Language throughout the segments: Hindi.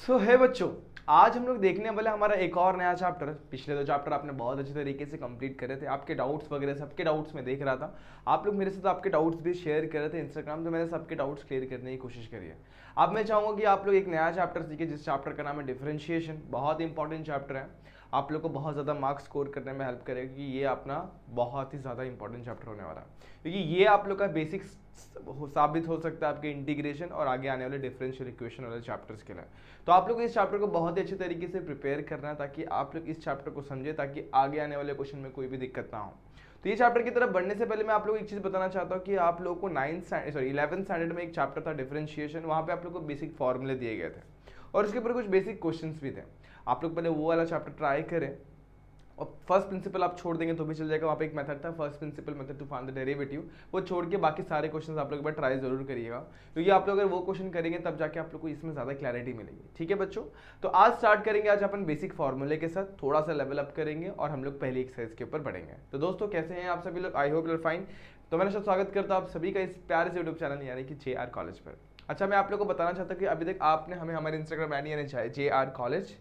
है बच्चों, आज हम लोग देखने वाले हमारा एक और नया चैप्टर। पिछले 2 चैप्टर आपने बहुत अच्छे तरीके से कंप्लीट करे थे। आपके डाउट्स वगैरह सबके डाउट्स मैं देख रहा था। आप लोग मेरे साथ आपके डाउट्स भी शेयर कर रहे थे इंस्टाग्राम पे। मैंने सबके डाउट्स क्लियर करने की कोशिश करी है। अब मैं चाहूँगा कि आप लोग एक नया चैप्टर सीखे, जिस चैप्टर का नाम है डिफरेंशिएशन। बहुत इंपॉर्टेंट चैप्टर है, आप लोग को बहुत ज़्यादा मार्क्स स्कोर करने में हेल्प करेगा, क्योंकि ये अपना बहुत ही ज़्यादा इंपॉर्टेंट चैप्टर होने वाला है। क्योंकि ये आप लोग का बेसिक साबित हो सकता है आपके इंटीग्रेशन और आगे आने वाले डिफरेंशियल इक्वेशन वाले चैप्टर्स के लिए। तो आप लोग इस चैप्टर को बहुत ही अच्छे तरीके से प्रिपेयर करना है, ताकि आप लोग इस चैप्टर को समझे, ताकि आगे आने वाले क्वेश्चन में कोई भी दिक्कत ना हो। तो ये चैप्टर की तरफ बढ़ने से पहले मैं आप लोग एक चीज़ बताना चाहता हूँ कि आप लोगों को 11th स्टैंडर्ड में एक चैप्टर था डिफरेंशिएशन। वहाँ पे आप लोग को बेसिक फॉर्मूले दिए गए थे और उसके ऊपर कुछ बेसिक क्वेश्चंस भी थे। आप लोग पहले वो वाला चैप्टर ट्राई करें, और फर्स्ट प्रिंसिपल आप छोड़ देंगे तो भी चल जाएगा। वहाँ पे एक मेथड था, first principle method to find the derivative. वो छोड़ के बाकी सारे क्वेश्चंस आप लोग एक बार ट्राई जरूर करिएगा, क्योंकि आप लोग अगर वो क्वेश्चन करेंगे तब जाके आप लोग को इसमें ज़्यादा क्लैरिटी मिलेगी। ठीक है बच्चों, तो आज स्टार्ट करेंगे। आज अपन बेसिक फॉर्मूले के साथ थोड़ा सा लेवल अप करेंगे और हम लोग पहली एक्सरसाइज के ऊपर बढ़ेंगे। तो दोस्तों कैसे हैं आप सभी लोग? I hope you are fine. तो मैंने स्वागत करता हूँ आप सभी का इस प्यारे से यूट्यूब चैनल यानी कि JR कॉलेज पर। अच्छा, मैं आप लोग को बताना चाहता हूँ कि अभी तक आपने हमें हमारे इंस्टाग्राम आईडी यानी JR college,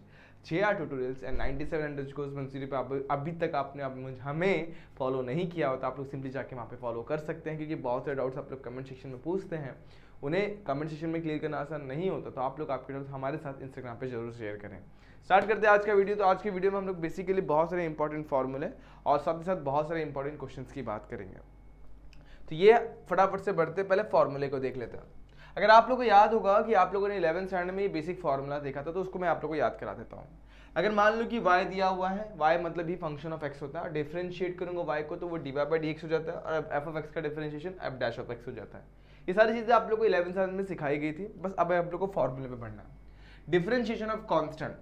JR tutorials and 97_103 पे अभी तक आपने हमें फॉलो नहीं किया हो तो आप लोग सिंपली जाके वहाँ पे फॉलो कर सकते हैं, क्योंकि बहुत सारे डाउट्स आप लोग कमेंट सेक्शन में पूछते हैं, उन्हें कमेंट सेक्शन में क्लियर करना आसान नहीं होता। तो आप लोग आपके डाउट्स हमारे साथ इंस्टाग्राम पे जरूर शेयर करें। स्टार्ट करते हैं आज का वीडियो। तो आज की वीडियो में हम लोग बेसिकली बहुत सारे इंपॉर्टेंट फॉर्मूले और साथ ही साथ बहुत सारे इंपॉर्टेंट क्वेश्चंस की बात करेंगे। तो ये फटाफट से बढ़ते पहले फॉर्मूले को देख लेते हैं। अगर आप लोगों को याद होगा कि आप लोगों ने 11th स्टैंडर्ड में ये बेसिक फॉर्मूला देखा था, तो उसको मैं आप लोगों को याद करा देता हूँ। अगर मान लो कि y दिया हुआ है, y मतलब ही फंक्शन ऑफ x होता है, डिफरेंशिएट करूंगा y को तो वो dy/dx हो जाता है, और f ऑफ x का डिफरेंशिएशन f' ऑफ x हो जाता है। ये सारी चीजें आप लोग को 11th स्टैंडर्ड में सिखाई गई थी। बस अब आप लोग को फॉर्मूले पे बढ़ना है। Differentiation of constant.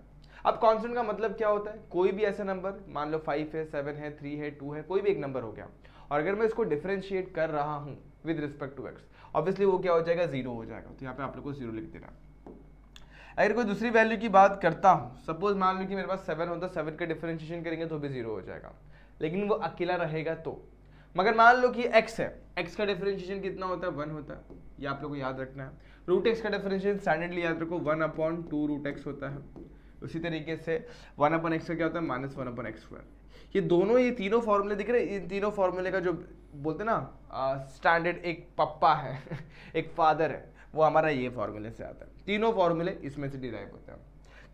अब कांस्टेंट का मतलब क्या होता है? कोई भी ऐसा नंबर, मान लो 5 है, 7 है, 3 है, 2 है, कोई भी एक नंबर हो गया, और अगर मैं इसको डिफरेंशिएट कर रहा हूँ with respect to x, obviously वो क्या हो जाएगा? 0 हो जाएगा। तो यहाँ पे आप लोग को 0 लिख देना। अगर कोई दूसरी वैल्यू की बात करता हूँ, सपोज मान लो कि मेरे पास 7 होता है, 7 का डिफरेंशिएशन करेंगे तो भी 0 हो जाएगा, लेकिन वो अकेला रहेगा तो। मगर मान लो कि x है, x का डिफरेंशिएशन कितना होता है? 1 होता है। ये आप लोग को याद रखना है। रूट x का डिफरेंशिएशन स्टैंडर्डली याद रखो 1/2 रूट x होता है। उसी तरीके से 1/x का क्या होता है? -1/x²। ये तीनों फॉर्मूले दिख रहे हैं। इन तीनों फॉर्मूले का जो बोलते हैं ना स्टैंडर्ड एक पप्पा है एक फादर है, वो हमारा ये फॉर्मूले से आता है। तीनों फॉर्मूले इसमें से डिराइव होते हैं।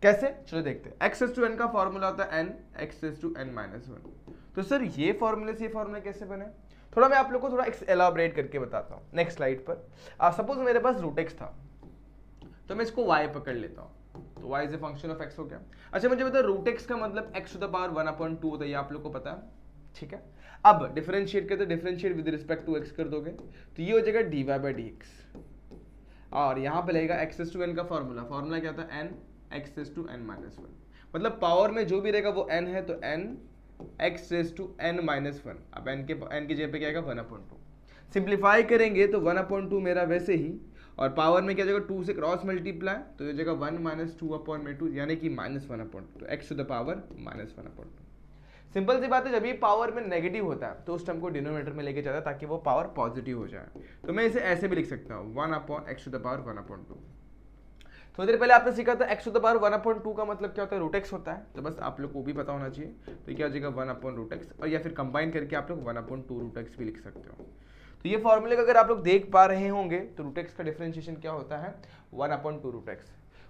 कैसे? चलो देखते हैं। x⁴n का फॉर्मूला होता है n, x⁻n−1। तो सर ये फॉर्मूले से ये फॉर्मूला कैसे बने? थोड़ा मैं आप लोग को थोड़ा एलाबरेट करके बताता हूँ। नेक्स्ट स्लाइड पर सपोज मेरे पास रूट x था, तो मैं इसको y पकड़ लेता हूँ, तो y is a function of x हो गया। अच्छा मुझे बता, रूट x का मतलब x⁻1/2 होता है, ये आप लोग को पता है। ठीक है, अब डिफरेंशिएट करते, differentiate with respect to x कर दोगे तो ये हो जाएगा dy/dx, और यहाँ पे लगेगा x⁻n का फॉर्मूला क्या था? n x⁻n−1। मतलब पावर में जो भी रहेगा वो n है, तो n x⁻n−1। अब n की जगह पे क्या आएगा? 1/2। सिंप्लीफाई करेंगे तो 1/2 मेरा वैसे ही, और पावर में क्या जाएगा? 2 से क्रॉस मल्टीप्लाई, तो ये जगह 1 - 2/2 यानी कि -1/2, तो x⁻⁻²। सिंपल सी बात है, जब ये पावर में नेगेटिव होता है तो उस टर्म को डिनोमिनेटर में लेके जाता है, ताकि वो पावर पॉजिटिव हो जाए। तो मैं इसे ऐसे भी लिख सकता हूँ 1/x⁻1/2। थोड़ी देर पहले आपने सीखा था x⁻1/2 का मतलब क्या होता है? रूट x होता है। तो बस आप लोग को भी पता होना चाहिए। तो क्या हो जाएगा? 1/√x, और या फिर कंबाइन करके आप लोग 1/2√x भी लिख सकते हो। तो ये फॉर्मूले का अगर आप लोग देख पा रहे होंगे तो रूट x का डिफरेंशिएशन क्या होता है? 1/2√x।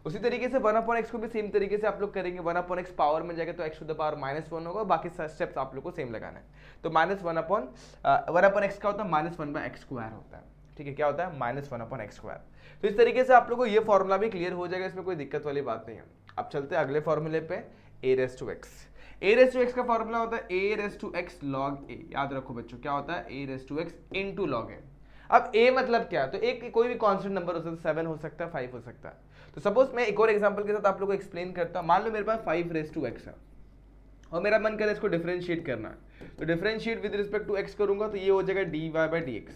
उसी तरीके से 1/x को भी सेम तरीके से आप लोग करेंगे। 1/x पावर में जाएगा तो x⁻⁻1 होगा, बाकी स्टेप्स आप लोग को सेम लगाना है। तो -1/x का होता है -1/x² होता है। ठीक है, क्या होता है? -1/x²। तो इस तरीके से आप लोग को ये फॉर्मूला भी क्लियर हो जाएगा, इसमें कोई दिक्कत वाली बात नहीं है। अब चलते हैं अगले फॉर्मूले पे, a⁻x का फॉर्मूला होता है a⁻x log a। याद रखो बच्चों, क्या होता है? a⁻x into log a। अब a मतलब क्या है? तो एक कोई भी कांस्टेंट नंबर हो सकता है, 7 हो सकता है, 5 हो सकता है। तो सपोज मैं एक और एग्जांपल के साथ आप लोगों को एक्सप्लेन करता हूं। मान लो मेरे पास 5⁻x है और मेरा मन करे इसको डिफरेंशिएट करना है, तो differentiate with respect to x करूंगा तो ये हो जाएगा dy/dx।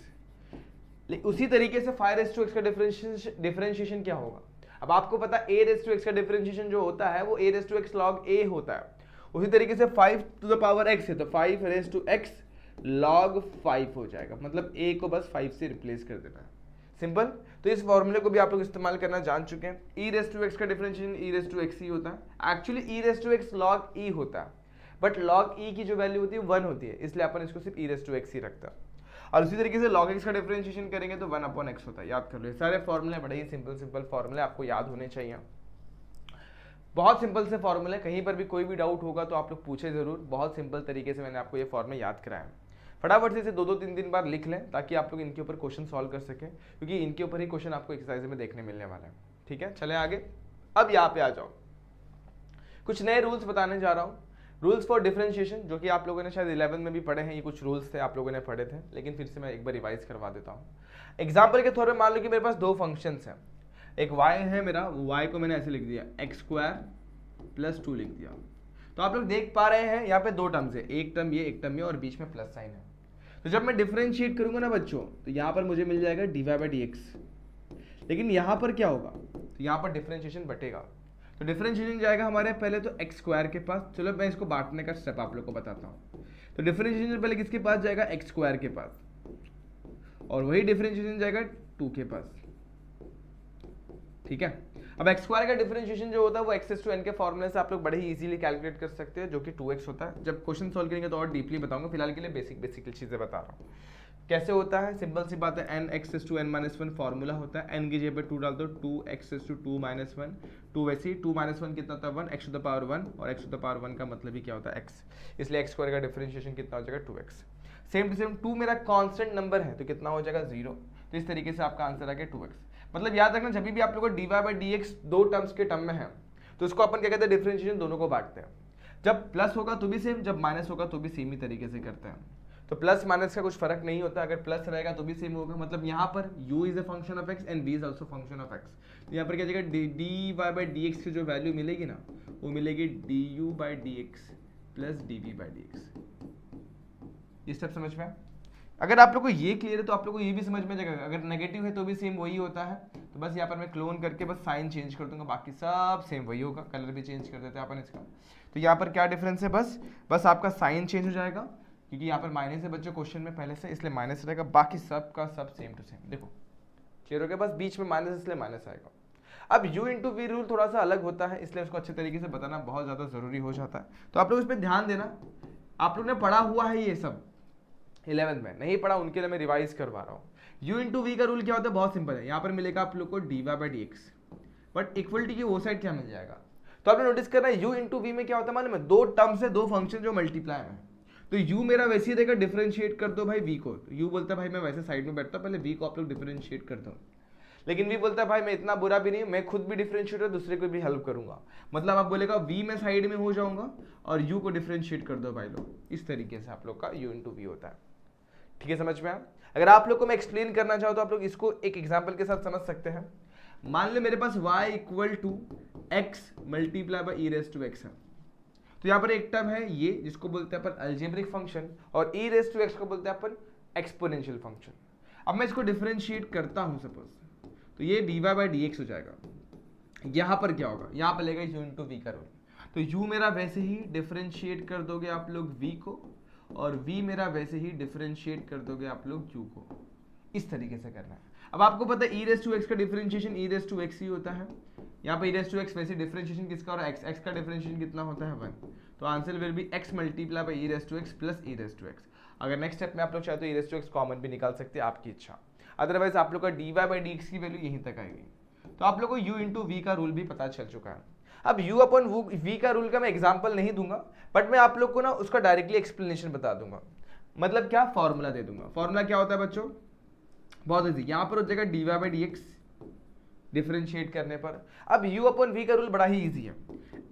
उसी तरीके से 5⁻x का डिफरेंशिएशन क्या होगा? अब आपको पता है a⁻x का डिफरेंशिएशन जो होता है वो a⁻x log a होता है। उसी तरीके से 5⁻x है तो 5⁻x log 5 हो जाएगा। मतलब a को बस 5 से रिप्लेस कर देना है। सिंपल। तो इस फॉर्मूले को भी आप लोग इस्तेमाल करना जान चुके हैं। ई रेस टू एक्स का differentiation e raise to x ही होता है। Actually e raise to x log e होता है, बट लॉग ई की जो वैल्यू होती है 1 होती है, इसलिए अपन इसको सिर्फ ई रेस टू एक्स ही रखता है। और उसी तरीके से log x का डिफरेंशिएशन करेंगे तो 1/x होता है। याद कर लो, ये सारे फॉर्मूले बड़े ही सिंपल फॉर्मूले आपको याद होने चाहिए। बहुत सिंपल से फॉर्मूले, कहीं पर भी कोई भी डाउट होगा तो आप लोग पूछे जरूर। बहुत सिंपल तरीके से मैंने आपको ये फॉर्मूले याद कराया। फटाफट से इसे 2-3 बार लिख लें ताकि आप लोग इनके ऊपर क्वेश्चन सॉल्व कर सकें, क्योंकि इनके ऊपर ही क्वेश्चन आपको एक्सरसाइज में देखने मिलने वाला है। ठीक है, चले आगे। अब यहाँ पे आ जाओ, कुछ नए रूल्स बताने जा रहा हूँ। रूल्स फॉर डिफरेंशिएशन, जो कि आप लोगों ने शायद 11 में भी पढ़े हैं। ये कुछ रूल्स थे आप लोगों ने पढ़े थे, लेकिन फिर से मैं एक बार रिवाइज करवा देता हूँ। एग्जाम्पल के तौर पर मान लो कि मेरे पास दो फंक्शंस हैं। एक y है मेरा, y को मैंने ऐसे लिख दिया x² + 2 लिख दिया। तो आप लोग देख पा रहे हैं यहाँ पे दो टर्म्स है, एक टर्म ये, एक टर्म ये, और बीच में प्लस साइन है। तो जब मैं डिफरेंशिएट करूंगा ना बच्चों, तो यहाँ पर मुझे मिल जाएगा dy/dx। लेकिन यहाँ पर क्या होगा, तो यहाँ पर डिफरेंशिएशन बटेगा। तो डिफरेंशिएशन जाएगा हमारे पहले तो x² के पास। चलो मैं इसको बांटने का स्टेप आप लोग को बताता हूँ। तो डिफरेंशिएशन पहले किसके पास जाएगा, x² के पास, और वही डिफरेंशिएशन जाएगा 2 के पास। ठीक है, अब x² का डिफरेंशिएशन जो होता है वो x⁻n के फॉर्मूले से आप लोग बड़े ही इजीली कैलकुलेट कर सकते हैं, जो कि 2x होता है। जब क्वेश्चन सॉल्व करेंगे तो और डीपली बताऊंगा, फिलहाल के लिए बेसिक चीजें बता रहा हूँ। कैसे होता है, सिंपल सी बात है, nx⁻n - 1 फॉर्मूला होता है। n की जगह पे 2 डाल दो, 2x⁻2 - 1, 2 वैसे ही 2 - 1 कितना होता है 1, x⁻1, और x⁻1 का मतलब ही क्या होता है x, इसलिए x² का डिफरेंशिएशन कितना हो जाएगा 2x। सेम टू सेम 2 मेरा कांस्टेंट नंबर है तो कितना हो जाएगा 0। तो इस तरीके से आपका आंसर आ गया 2x। मतलब याद रखना, जब भी आप लोगों को dy/dx दो टर्म्स के टर्म में है तो उसको अपन क्या कहते हैं, डिफरेंशिएशन दोनों को बांटते हैं। जब प्लस होगा तो भी सेम, जब माइनस होगा तो भी सेम ही तरीके से करते हैं। तो प्लस माइनस का कुछ फर्क नहीं होता, अगर प्लस रहेगा तो भी सेम होगा। मतलब यहाँ पर u is a function of x and v is also function of x। तो यहाँ पर क्या जाएगा, dy/dx की जो वैल्यू मिलेगी ना, वो मिलेगी du/dx + dv/dx। ये स्टेप समझ में? अगर आप लोग को ये क्लियर है तो आप लोग को ये भी समझ में जाएगा, अगर नेगेटिव है तो भी सेम वही होता है। तो बस यहाँ पर मैं क्लोन करके बस साइन चेंज कर दूंगा, बाकी सब सेम वही होगा। कलर भी चेंज कर देते हैं अपन इसका। तो यहाँ पर क्या डिफरेंस है, बस आपका साइन चेंज हो जाएगा, क्योंकि यहाँ पर माइनस है बच्चों क्वेश्चन में पहले से, इसलिए माइनस रहेगा। बाकी सब का सब सेम टू सेम। देखो क्लियर हो गया, बस बीच में माइनस इसलिए माइनस आएगा। अब u × v रूल थोड़ा सा अलग होता है, इसलिए उसको अच्छे तरीके से बताना बहुत ज़्यादा ज़रूरी हो जाता है। तो आप लोग इस पर ध्यान देना। आप लोग ने पढ़ा हुआ है ये सब 11th में, नहीं पढ़ा उनके लिए मैं रिवाइज करवा रहा हूँ। u × v का रूल क्या होता है, बहुत सिंपल है। यहाँ पर मिलेगा आप लोग को dy/dx, बट इक्वलिटी की वो साइड क्या मिल जाएगा। तो आपने नोटिस करना है u × v में क्या होता है मालूम है, दो टर्म से दो फंक्शन जो मल्टीप्लाई में। तो u मेरा वैसे ही रहेगा, डिफरेंशिएट कर दो भाई v को। तो u बोलता है भाई मैं वैसे साइड में बैठता हूँ, पहले v को आप लोग डिफरेंशिएट कर दो। लेकिन v बोलता है भाई मैं इतना बुरा भी नहीं, मैं खुद भी डिफरेंशिएट और दूसरे को भी हेल्प करूंगा। मतलब आप बोलेगा v में साइड में हो जाऊंगा और u को डिफरेंशिएट कर दो भाई लोग। इस तरीके से आप लोग का u × v होता है। ठीक है, समझ में आया? अगर आप लोग को मैं एक्सप्लेन करना चाहूँ तो आप लोग इसको एक एग्जांपल के साथ समझ सकते हैं। मान लो मेरे पास y = x × e⁻x है। तो यहाँ पर एक टर्म है ये, जिसको बोलते हैं अपन अलजेब्रिक फंक्शन, और e⁻x को बोलते हैं अपन एक्सपोनेंशियल फंक्शन। अब मैं इसको डिफरेंशिएट करता हूँ सपोज, तो ये dy/dx हो जाएगा। यहाँ पर क्या होगा, यहाँ पर लेगा u × v का रूल। तो u मेरा वैसे ही डिफरेंशिएट कर दोगे आप लोग v को, और v मेरा वैसे ही डिफरेंशिएट कर दोगे आप लोग u को। इस तरीके से करना है। अब आपको पता है e⁻x का डिफरेंशिएशन e⁻x ही होता है। यहाँ पे e⁻x वैसे डिफरेंशिएशन किसका हो रहा है, x का डिफरेंशिएशन कितना होता है 1। तो answer will be x × e⁻x + e⁻x। अगर नेक्स्ट स्टेप में आप लोग चाहे तो e⁻x कॉमन भी निकाल सकते हैं, आपकी इच्छा। अदरवाइज आप लोग का dy/dx की वैल्यू यहीं तक आएगी। तो आप लोग को u × v का रूल भी पता चल चुका है। अब u/v का रूल का मैं एग्जांपल नहीं दूंगा, बट मैं आप लोग को ना उसका डायरेक्टली एक्सप्लेनेशन बता दूंगा। मतलब क्या, फॉर्मूला दे दूंगा। फॉर्मूला क्या होता है बच्चों, बहुत इजी। यहाँ पर हो जाएगा dy/dx डिफरेंशिएट करने पर। अब u/v का रूल बड़ा ही इजी है।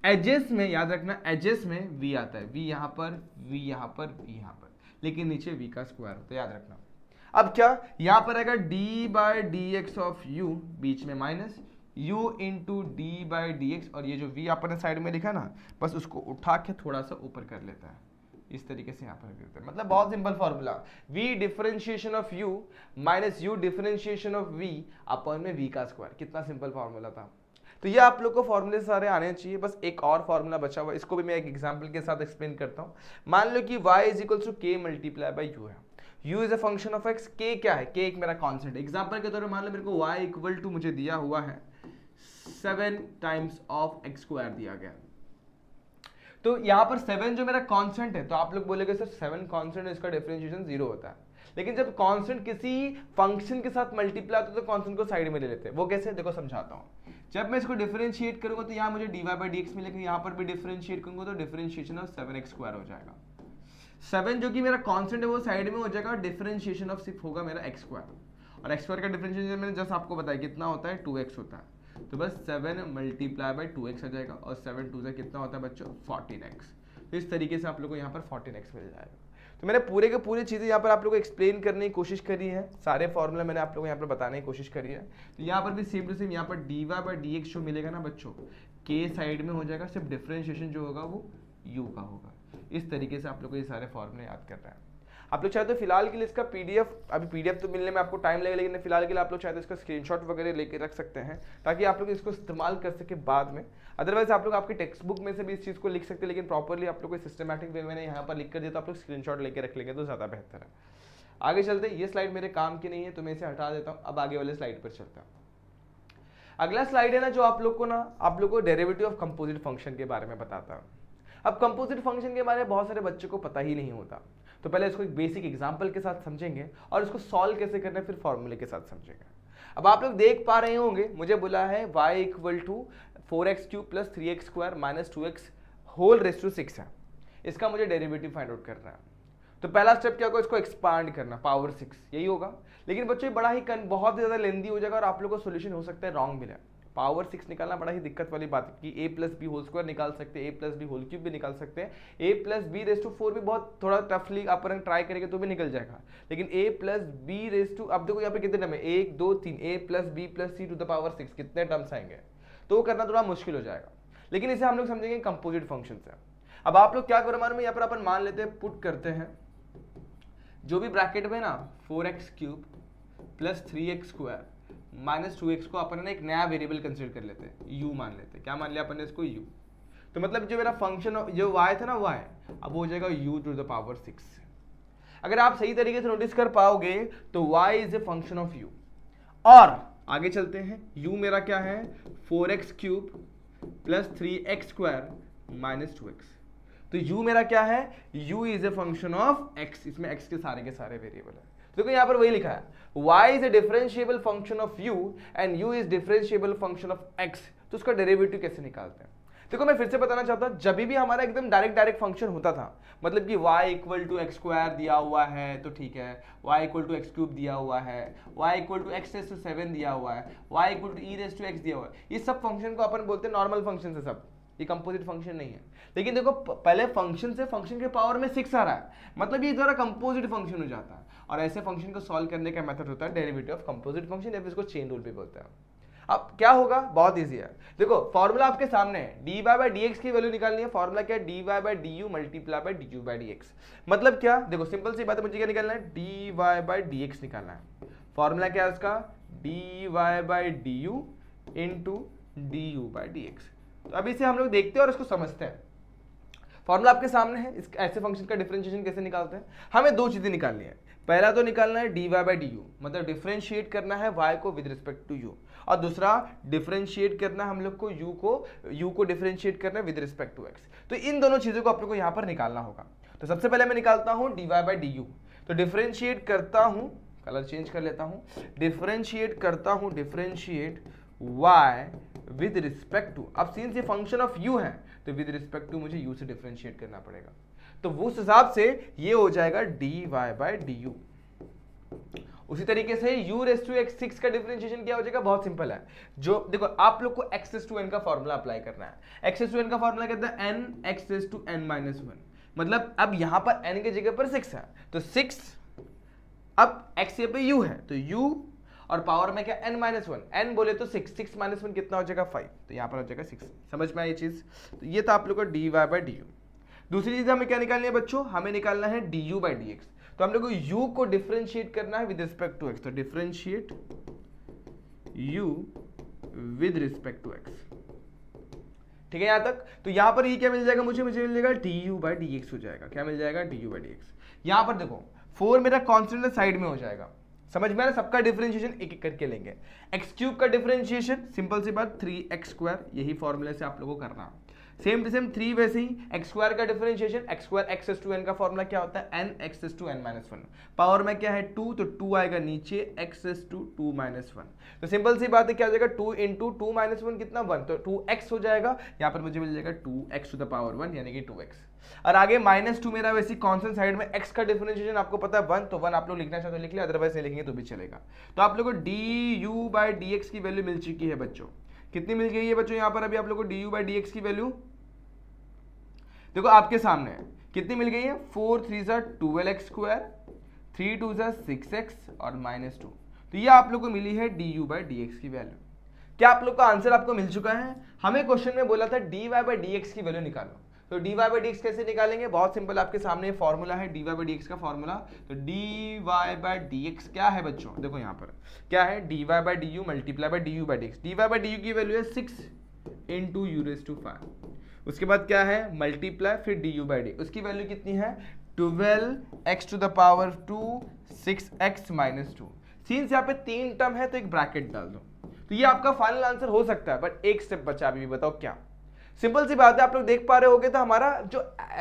एजेस में याद रखना, एजेस में v आता है, v यहाँ पर, v यहाँ पर, v यहाँ पर, लेकिन नीचे v का स्क्वायर होता है, याद रखना। अब क्या, यहाँ पर आएगा d/dx ऑफ u, बीच में माइनस u × d/dx, और ये जो v आपने साइड में लिखा ना, बस उसको उठा के थोड़ा सा ऊपर कर लेता है, इस तरीके से यहाँ पर करते हैं। मतलब बहुत simple formula, v differentiation of u minus u differentiation of v upon में v का स्क्वायर। कितना सिंपल फॉर्मूला था। तो ये आप लोग को फॉर्मूले सारे आने चाहिए। बस एक और फॉर्मूला बचा हुआ, इसको भी मैं एक एग्जांपल के साथ एक्सप्लेन करता हूँ। मान लो कि y = k × u है। u is a function of x, k क्या है, k एक मेरा कॉन्स्टेंट। एग्जाम्पल के तौर पर मान लो मेरे को y इक्वल टू मुझे दिया हुआ है 7 टाइम्स ऑफ x स्क्वायर दिया गया, तो यहाँ पर 7 जो मेरा कांस्टेंट है, तो आप लोग बोलेंगे सर 7 कांस्टेंट है, इसका डिफरेंशिएशन 0 होता है। लेकिन जब कांस्टेंट किसी फंक्शन के साथ मल्टीप्लाई होता है तो कांस्टेंट को साइड में ले लेते हैं। वो कैसे, देखो समझाता हूँ। जब मैं इसको डिफरेंशिएट करूंगा तो यहाँ मुझे dy/dx मिलेगा, यहाँ पर भी डिफरेंशिएट करूंगा तो डिफरेंशिएशन ऑफ 7x स्क्वायर हो जाएगा। 7 जो कि मेरा कांस्टेंट है वो साइड में हो जाएगा, डिफरेंशिएशन ऑफ सिर्फ होगा मेरा x स्क्वायर, और x स्क्वायर का डिफरेंशिएशन मैंने जस्ट आपको बताया कितना होता है, 2x होता है। तो बस 7 मल्टीप्लाई बाई 2x आ जाएगा, और 7 2 से कितना होता है बच्चों, 14x। तो इस तरीके से आप लोगों को यहाँ पर 14x मिल जाएगा। तो मैंने पूरे के पूरी चीज़ें यहाँ पर आप लोगों को एक्सप्लेन करने की कोशिश करी है, सारे फॉर्मूला मैंने आप लोगों को यहाँ पर बताने की कोशिश करी है। तो यहाँ पर भी सेम टू सेम यहाँ पर dy/dx जो मिलेगा ना बच्चों, k साइड में हो जाएगा, सिर्फ डिफरेंशिएशन जो होगा वो u का होगा। इस तरीके से आप लोग को ये सारे फॉर्मूले याद करना है। आप लोग चाहे तो फिलहाल के लिए इसका पीडीएफ, अभी पीडीएफ तो मिलने में आपको टाइम लगेगा, लेकिन फिलहाल के लिए आप लोग चाहे तो इसका स्क्रीनशॉट वगैरह लेके रख सकते हैं, ताकि आप लोग इसको इस्तेमाल कर सके बाद में। अदरवाइज आप लोग आपकी टेक्स्ट बुक में से भी इस चीज़ को लिख सकते हैं, लेकिन प्रॉपरली आप लोग को सिस्टमैटिक वे मैंने यहाँ पर लिख कर दिया, तो आप लोग स्क्रीनशॉट लेके रख लेंगे तो ज़्यादा बेहतर है। आगे चलते, ये स्लाइड मेरे काम की नहीं है तो मैं इसे हटा देता हूँ। अब आगे वाले स्लाइड पर चलता हूँ। अगला स्लाइड है ना जो आप लोग को डेरिवेटिव ऑफ कंपोजिट फंक्शन के बारे में बताता है। अब कंपोजिट फंक्शन के बारे में बहुत सारे बच्चों को पता ही नहीं होता, तो पहले इसको एक बेसिक एग्जांपल के साथ समझेंगे और इसको सॉल्व कैसे करना है फिर फॉर्मूले के साथ समझेंगे। अब आप लोग देख पा रहे होंगे, मुझे बोला है y equal to 4x³ plus 3x square minus 2x whole raise to 6 है। इसका मुझे डेरिवेटिव फाइंड आउट करना है। तो पहला स्टेप क्या होगा, इसको एक्सपांड करना, पावर 6 यही होगा। लेकिन बच्चों ये बड़ा ही बहुत ज़्यादा लेंदी हो जाएगा और आप लोग को सोल्यूशन हो सकता है रॉन्ग मिले। पावर 6 निकालना बड़ा ही दिक्कत वाली बात है कि a plus b whole square निकाल सकते हैं, a plus b whole cube भी निकाल सकते हैं, a plus b raise to 4 भी बहुत थोड़ा टफली अपन ट्राई करेंगे तो भी निकल जाएगा। लेकिन a plus b raise to, अब देखो यहाँ पे कितने टर्म है, 1 2 3, a plus b plus c to the power 6, कितने टर्म्स आएंगे, तो वो करना थोड़ा मुश्किल हो जाएगा। लेकिन इसे हम लोग समझेंगे कंपोजिट फंक्शन से। अब आप लोग क्या करो, मालूम है, यहाँ पर अपन मान लेते हैं, पुट करते हैं जो भी ब्रैकेट में ना 4x³ plus 3x square minus 2x को अपन ने एक नया वेरिएबल कंसिडर कर लेते हैं, u मान लेते हैं। क्या मान लिया अपन ने इसको, u। तो मतलब जो मेरा फंक्शन जो y था ना y, अब हो जाएगा u टू द पावर 6। अगर आप सही तरीके से नोटिस कर पाओगे तो y is a function of u। और आगे चलते हैं, u मेरा क्या है 4x³ plus 3x square minus 2x। तो u मेरा क्या है, u is a function of x। इसमें x के सारे वेरिएबल है। देखो यहाँ पर वही लिखा है, y is a differentiable function of u and u is differentiable function of x। तो उसका डेरिवेटिव कैसे निकालते हैं, देखो मैं फिर से बताना चाहता हूँ, जब भी हमारा एकदम डायरेक्ट फंक्शन होता था, मतलब कि y equal to x square दिया हुआ है तो ठीक है, y इक्वल टू x³ दिया हुआ है, y equal to x raise to 7 दिया हुआ है, y equal to e raise to x दिया हुआ है, ये सब फंक्शन को अपन बोलते हैं नॉर्मल फंक्शन से, सब ये कंपोजिट फंक्शन नहीं है। लेकिन देखो पहले फंक्शन से फंक्शन के पावर में 6 आ रहा है, मतलब ये जरा कंपोजिट फंक्शन हो जाता है। और ऐसे फंक्शन को सॉल्व करने का मेथड होता है डेरिवेटिव ऑफ कंपोजिट फंक्शन, या फिर इसको चेन रूल भी बोलते हैं। अब क्या होगा, बहुत इजी है, देखो फॉर्मूला आपके सामने है, dy/dx की वैल्यू निकालनी है। फॉर्मूला क्या है, dy/du मल्टीप्लाई बाय du/dx। मतलब क्या, देखो सिंपल सी बात है, मुझे क्या निकालना है, dy/dx निकालना है। फॉर्मूला क्या है उसका, dy/du इंटू du/dx। तो अभी से हम लोग देखते हैं और इसको समझते हैं। फॉर्मूला आपके सामने है, इस ऐसे फंक्शन का डिफरेंशिएशन कैसे निकालते हैं। हमें दो चीजें निकालनी है, पहला तो निकालना है dy/du, मतलब डिफरेंशिएट करना है y को विद रिस्पेक्ट टू u, और दूसरा डिफरेंशिएट करना है हम लोग को u को डिफरेंशिएट करना है विद रिस्पेक्ट टू x। तो इन दोनों चीजों को आप लोग को यहाँ पर निकालना होगा। तो सबसे पहले मैं निकालता हूँ dy/du, तो डिफरेंशिएट करता हूँ, कलर चेंज कर लेता हूँ, डिफरेंशिएट करता हूँ, differentiate y with respect to, अब सिंस ये फंक्शन ऑफ u है तो विद रिस्पेक्ट टू मुझे u से डिफरेंशिएट करना पड़ेगा। तो वो उस हिसाब से ये हो जाएगा dy/du। उसी तरीके से u रेस टू x6 का डिफरेंशिएशन क्या हो जाएगा, बहुत सिंपल है। जो देखो आप लोग को x रेस टू n का फॉर्मूला अप्लाई करना है। x रेस टू n का फॉर्मूला कहता है n x raise to n minus 1, मतलब अब यहां पर n की जगह पर 6 है तो 6, अब x यहाँ पे u है तो u, और पावर में क्या n माइनस 1, n बोले तो 6, 6 माइनस 1 कितना हो जाएगा 5, तो यहाँ पर हो जाएगा 6। समझ में आई ये चीज, तो ये था आप लोग का dy/du। दूसरी चीज हमें क्या निकालनी है बच्चों, हमें निकालना है du/dx। तो हम लोग को u को डिफरेंशिएट करना है विद रिस्पेक्ट टू x, तो differentiate u with respect to x। ठीक है यहां तक। तो यहां पर ये क्या मिल जाएगा मुझे मिल जाएगा du/dx हो जाएगा। क्या मिल जाएगा, du/dx। यहां पर देखो 4 मेरा कॉन्स्टेंट साइड में हो जाएगा, समझ में आ रहा है? सबका डिफरेंशिएशन एक एक करके लेंगे। एक्स क्यूब का डिफरेंशिएशन सिंपल सी बात 3x स्क्वायर, यही फॉर्मूले से आप लोगों को करना है। सेम टू सेम 3 वैसे ही एक्स स्क्वायर का differentiation x square x raise to n का फॉर्मूला क्या होता है n x raise to n minus one, power में क्या है 2 तो 2 आएगा नीचे x raise to 2 minus one. तो सिंपल सी बात है क्या हो जाएगा 2 इंटू 2 माइनस वन कितना 1, तो 2x हो जाएगा, यहाँ पर मुझे मिल जाएगा 2x टू द पावर 1 यानी कि 2x। और आगे -2 मेरा वैसे कॉन्स्टेंट साइड में x का डिफरेंशिएशन आपको पता है 1, तो 1 आप लोग लिखना चाहते हो लिख लिया, अदरवाइज नहीं लिखेंगे तो भी चलेगा। तो आप लोगों को du बाई dx की वैल्यू मिल चुकी है बच्चों, कितनी मिल गई है बच्चों यहाँ पर? अभी आप लोगों को du बाई dx की वैल्यू देखो आपके सामने है, कितनी मिल गई है? 4 3 12x स्क्वायर, 3 2 6x और -2। तो ये आप लोग को मिली है du बाई dx की वैल्यू। क्या आप लोग का आंसर आपको मिल चुका है? हमें क्वेश्चन में बोला था dy बाई dx की वैल्यू निकालो, तो dy बाई dx कैसे निकालेंगे? बहुत सिंपल, आपके सामने फॉर्मूला है dy बाई dx का फॉर्मूला। तो dy बाई dx क्या है बच्चों? देखो यहाँ पर क्या है, dy by du multiply by du by dx। dy by du की वैल्यू है 6 इंटू यू रेज टू 5, उसके बाद क्या है मल्टीप्लाई फिर du बाई डी, उसकी वैल्यू कितनी है 12x to the power 2 6x minus 2। Since यहाँ पे 3 टर्म है तो एक ब्रैकेट डाल दो, तो ये आपका फाइनल आंसर हो सकता है, बट एक स्टेप बचा अभी भी, बताओ क्या? सिंपल सी बात है, आप लोग देख पा रहे होगे तो हमारा जो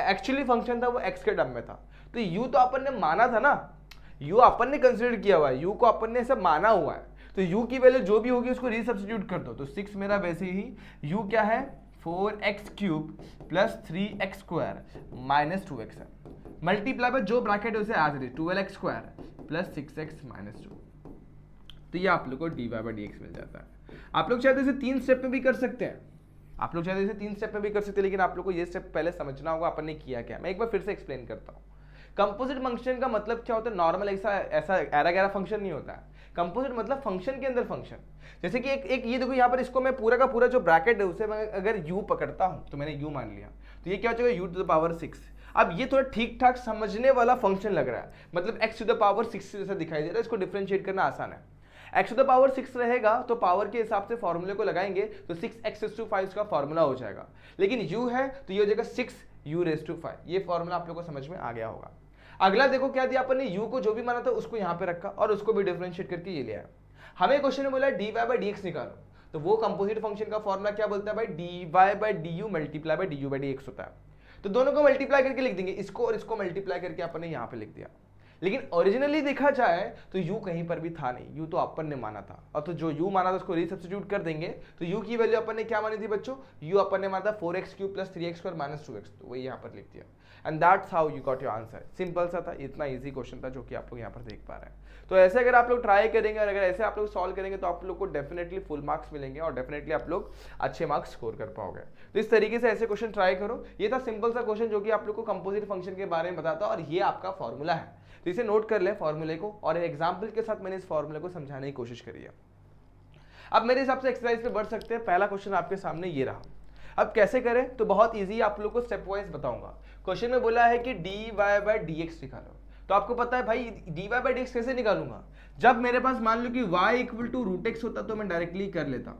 एक्चुअली फंक्शन था वो x के टर्म में था, तो u तो अपन ने माना था ना, u अपन ने कंसिडर किया हुआ है, u को अपन ने सब माना हुआ है, तो u की वैल्यू जो भी होगी उसको रीसब्स्टिट्यूट कर दो। तो 6 मेरा वैसे ही u क्या है 4x cube plus 3x square minus 2x है, मल्टीप्लाई बाय जो ब्रैकेट है उसे आज 12x square plus 6x minus 2। तो ये आप लोग को dy बाई dx मिल जाता है। आप लोग चाहते इसे 3 स्टेप में भी कर सकते हैं, आप लोग चाहते इसे 3 स्टेप में भी कर सकते हैं, लेकिन आप लोग को ये स्टेप पहले समझना होगा अपन ने किया क्या। मैं एक बार फिर से एक्सप्लेन करता हूँ। कंपोजिट फंक्शन का मतलब क्या होता है? नॉर्मल ऐसा एरा गैरा फंक्शन नहीं होता है। कंपोजिट मतलब फंक्शन के अंदर फंक्शन, जैसे कि एक ये देखो यहाँ पर इसको मैं पूरा का पूरा जो ब्रैकेट है उसे मैं अगर u पकड़ता हूँ, तो मैंने u मान लिया, तो ये क्या हो जाएगा u टू द पावर 6। अब ये थोड़ा ठीक ठाक समझने वाला फंक्शन लग रहा है, मतलब x टू द पावर 6 जैसा दिखाई दे रहा है, इसको डिफरेंशिएट करना आसान है। x टू द पावर 6 रहेगा तो पावर के हिसाब से फॉर्मूले को लगाएंगे तो 6x टू 5 का फॉर्मूला हो जाएगा, लेकिन u है तो ये हो जाएगा 6u रेज टू 5। ये फॉर्मूला आप लोगों को समझ में आ गया होगा। अगला देखो क्या दिया अपन ने, u को जो भी माना था उसको यहाँ पे रखा और उसको भी डिफरेंशिएट करके ये लिया। हमें क्वेश्चन में बोला dy बाई dx निकालो, तो वो कंपोजिट फंक्शन का फॉर्मूला क्या बोलता है भाई, dy by du multiply by du by dx होता है। तो दोनों को मल्टीप्लाई करके लिख देंगे, इसको और इसको मल्टीप्लाई करके अपन ने यहाँ पे लिख दिया। लेकिन ओरिजिनली देखा जाए तो u कहीं पर भी था नहीं, u तो अपन ने माना था, और तो जो u माना था उसको रीसब्स्टिट्यूट कर देंगे, तो u की वैल्यू अपन ने क्या मानी थी बच्चों, u अपन ने माना था 4x cube plus 3x square minus 2x, तो वही यहाँ पर लिख दिया। And that's how you got your answer. Simple सा था, इतना इजी क्वेश्चन था जो कि आप लोग यहाँ पर देख पा रहे हैं। तो ऐसे अगर आप लोग ट्राई करेंगे और अगर ऐसे आप लोग सॉल्व करेंगे तो आप लोग को डेफिनेटली फुल मार्क्स मिलेंगे और डेफिनेटली आप लोग अच्छे मार्क्स स्कोर कर पाओगे। तो इस तरीके से ऐसे क्वेश्चन ट्राई करो। ये था सिंपल सा क्वेश्चन जो कि आप लोग को कंपोजिट फंक्शन के बारे में बताता और ये आपका फॉर्मूला है, तो इसे नोट कर लें फॉर्मूले को, और एग्जाम्पल के साथ मैंने इस फॉर्मूले को समझाने की कोशिश करी है। अब मेरे हिसाब से एक्सरसाइज पे बढ़ सकते हैं। पहला क्वेश्चन आपके सामने ये रहा। अब कैसे करें तो बहुत इजी, आप लोग को स्टेप वाइज बताऊंगा। क्वेश्चन में बोला है कि dy बाई dx निकालो, तो आपको पता है भाई dy बाई dx कैसे निकालूंगा, जब मेरे पास मान लो कि y equal to root x होता तो मैं डायरेक्टली कर लेता,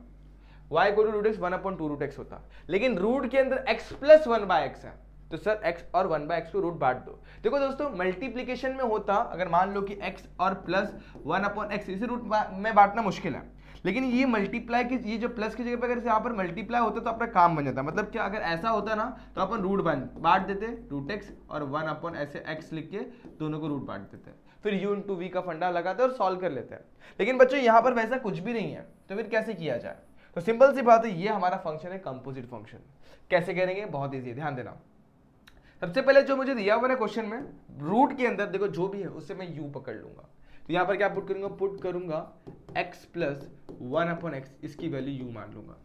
y equal to root x 1/2 root x होता, लेकिन रूट के अंदर x प्लस 1/x है, तो सर x और 1/x को रूट बांट दो। देखो दोस्तों मल्टीप्लीकेशन में होता अगर मान लो कि x और प्लस 1/x, इसे रूट में बांटना मुश्किल है, लेकिन ये मल्टीप्लाई की ये जो प्लस की जगह पे अगर यहाँ पर मल्टीप्लाई होता तो अपना काम बन जाता। मतलब क्या, अगर ऐसा होता ना तो अपन रूट बांट देते, रूट एक्स और 1 ऐसे x लिख के दोनों को रूट बांट देते, फिर u इंटू वी का फंडा लगाते और सॉल्व कर लेते हैं। लेकिन बच्चों यहाँ पर वैसा कुछ भी नहीं है, तो फिर कैसे किया जाए? तो सिंपल सी बात है, ये हमारा फंक्शन है कंपोजिट फंक्शन। कैसे करेंगे? बहुत ईजी है, ध्यान देना। सबसे पहले जो मुझे दिया हुआ है क्वेश्चन में, रूट के अंदर देखो जो भी है उससे मैं u पकड़ लूंगा, तो यहाँ पर क्या पुट करूंगा x प्लस 1/x, इसकी वैल्यू u मान लूंगा।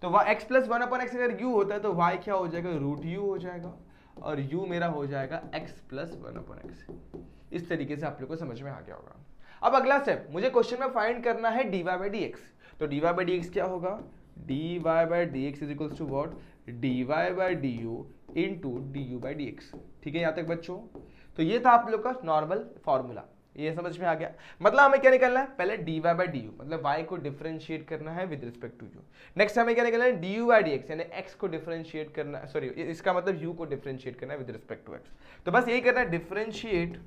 तो x प्लस 1/x अगर u होता है तो y क्या हो जाएगा, रूट u हो जाएगा, और u मेरा हो जाएगा x प्लस 1/x। इस तरीके से आप लोग को समझ में आ गया होगा। अब अगला स्टेप, मुझे क्वेश्चन में फाइंड करना है dy बाई dx। तो dy बाई dx क्या होगा, dy by dx is equals to what, dy by du into du by dx। ठीक है यहाँ तक बच्चों? तो ये था आप लोग का नॉर्मल फॉर्मूला, ये समझ में आ गया। मतलब हमें क्या निकालना है, पहले dy बाई डी यू, मतलब y को डिफरेंशिएट करना है with respect to u। Next हमें क्या निकालना है, du बाई डी एक्स, यानी x को डिफरेंशिएट करना है, सॉरी इसका मतलब u को डिफरेंशिएट करना है विद रिस्पेक्ट टू x। तो बस यही करना है, डिफरेंशिएट,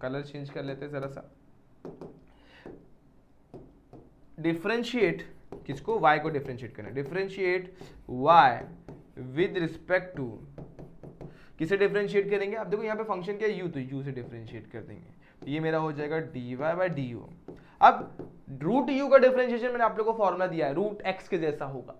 कलर चेंज कर लेते हैं जरा सा, डिफरेंशिएट किसको, y को डिफरेंशिएट करना है, differentiate y with respect to, किसे डिफरेंशिएट करेंगे, अब देखो यहाँ पे फंक्शन क्या है u, तो u से डिफरेंशिएट कर देंगे, तो ये मेरा हो जाएगा dy बाई डी यू। अब रूट u का डिफरेंशिएशन मैंने आप लोगों को फॉर्मूला दिया है, रूट x के जैसा होगा।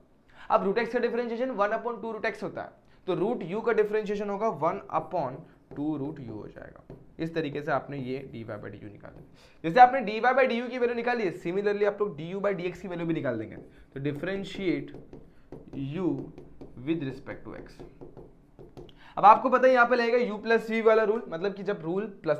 अब रूट x का डिफरेंशिएशन 1/2 रूट x होता है, तो रूट u का डिफरेंशिएशन होगा 1/2 रूट u हो जाएगा। इस तरीके से आपने ये dy बाई डी यू निकाला। जैसे आपने dy बाई डी यू की वैल्यू निकाली है, सिमिलरली आप लोग du बाई डी एक्स की वैल्यू भी निकाल देंगे। तो differentiate u with respect to x। अब आपको पता है यहाँ पे लगेगा u प्लस वी वाला रूल, मतलब कि जब रूल प्लस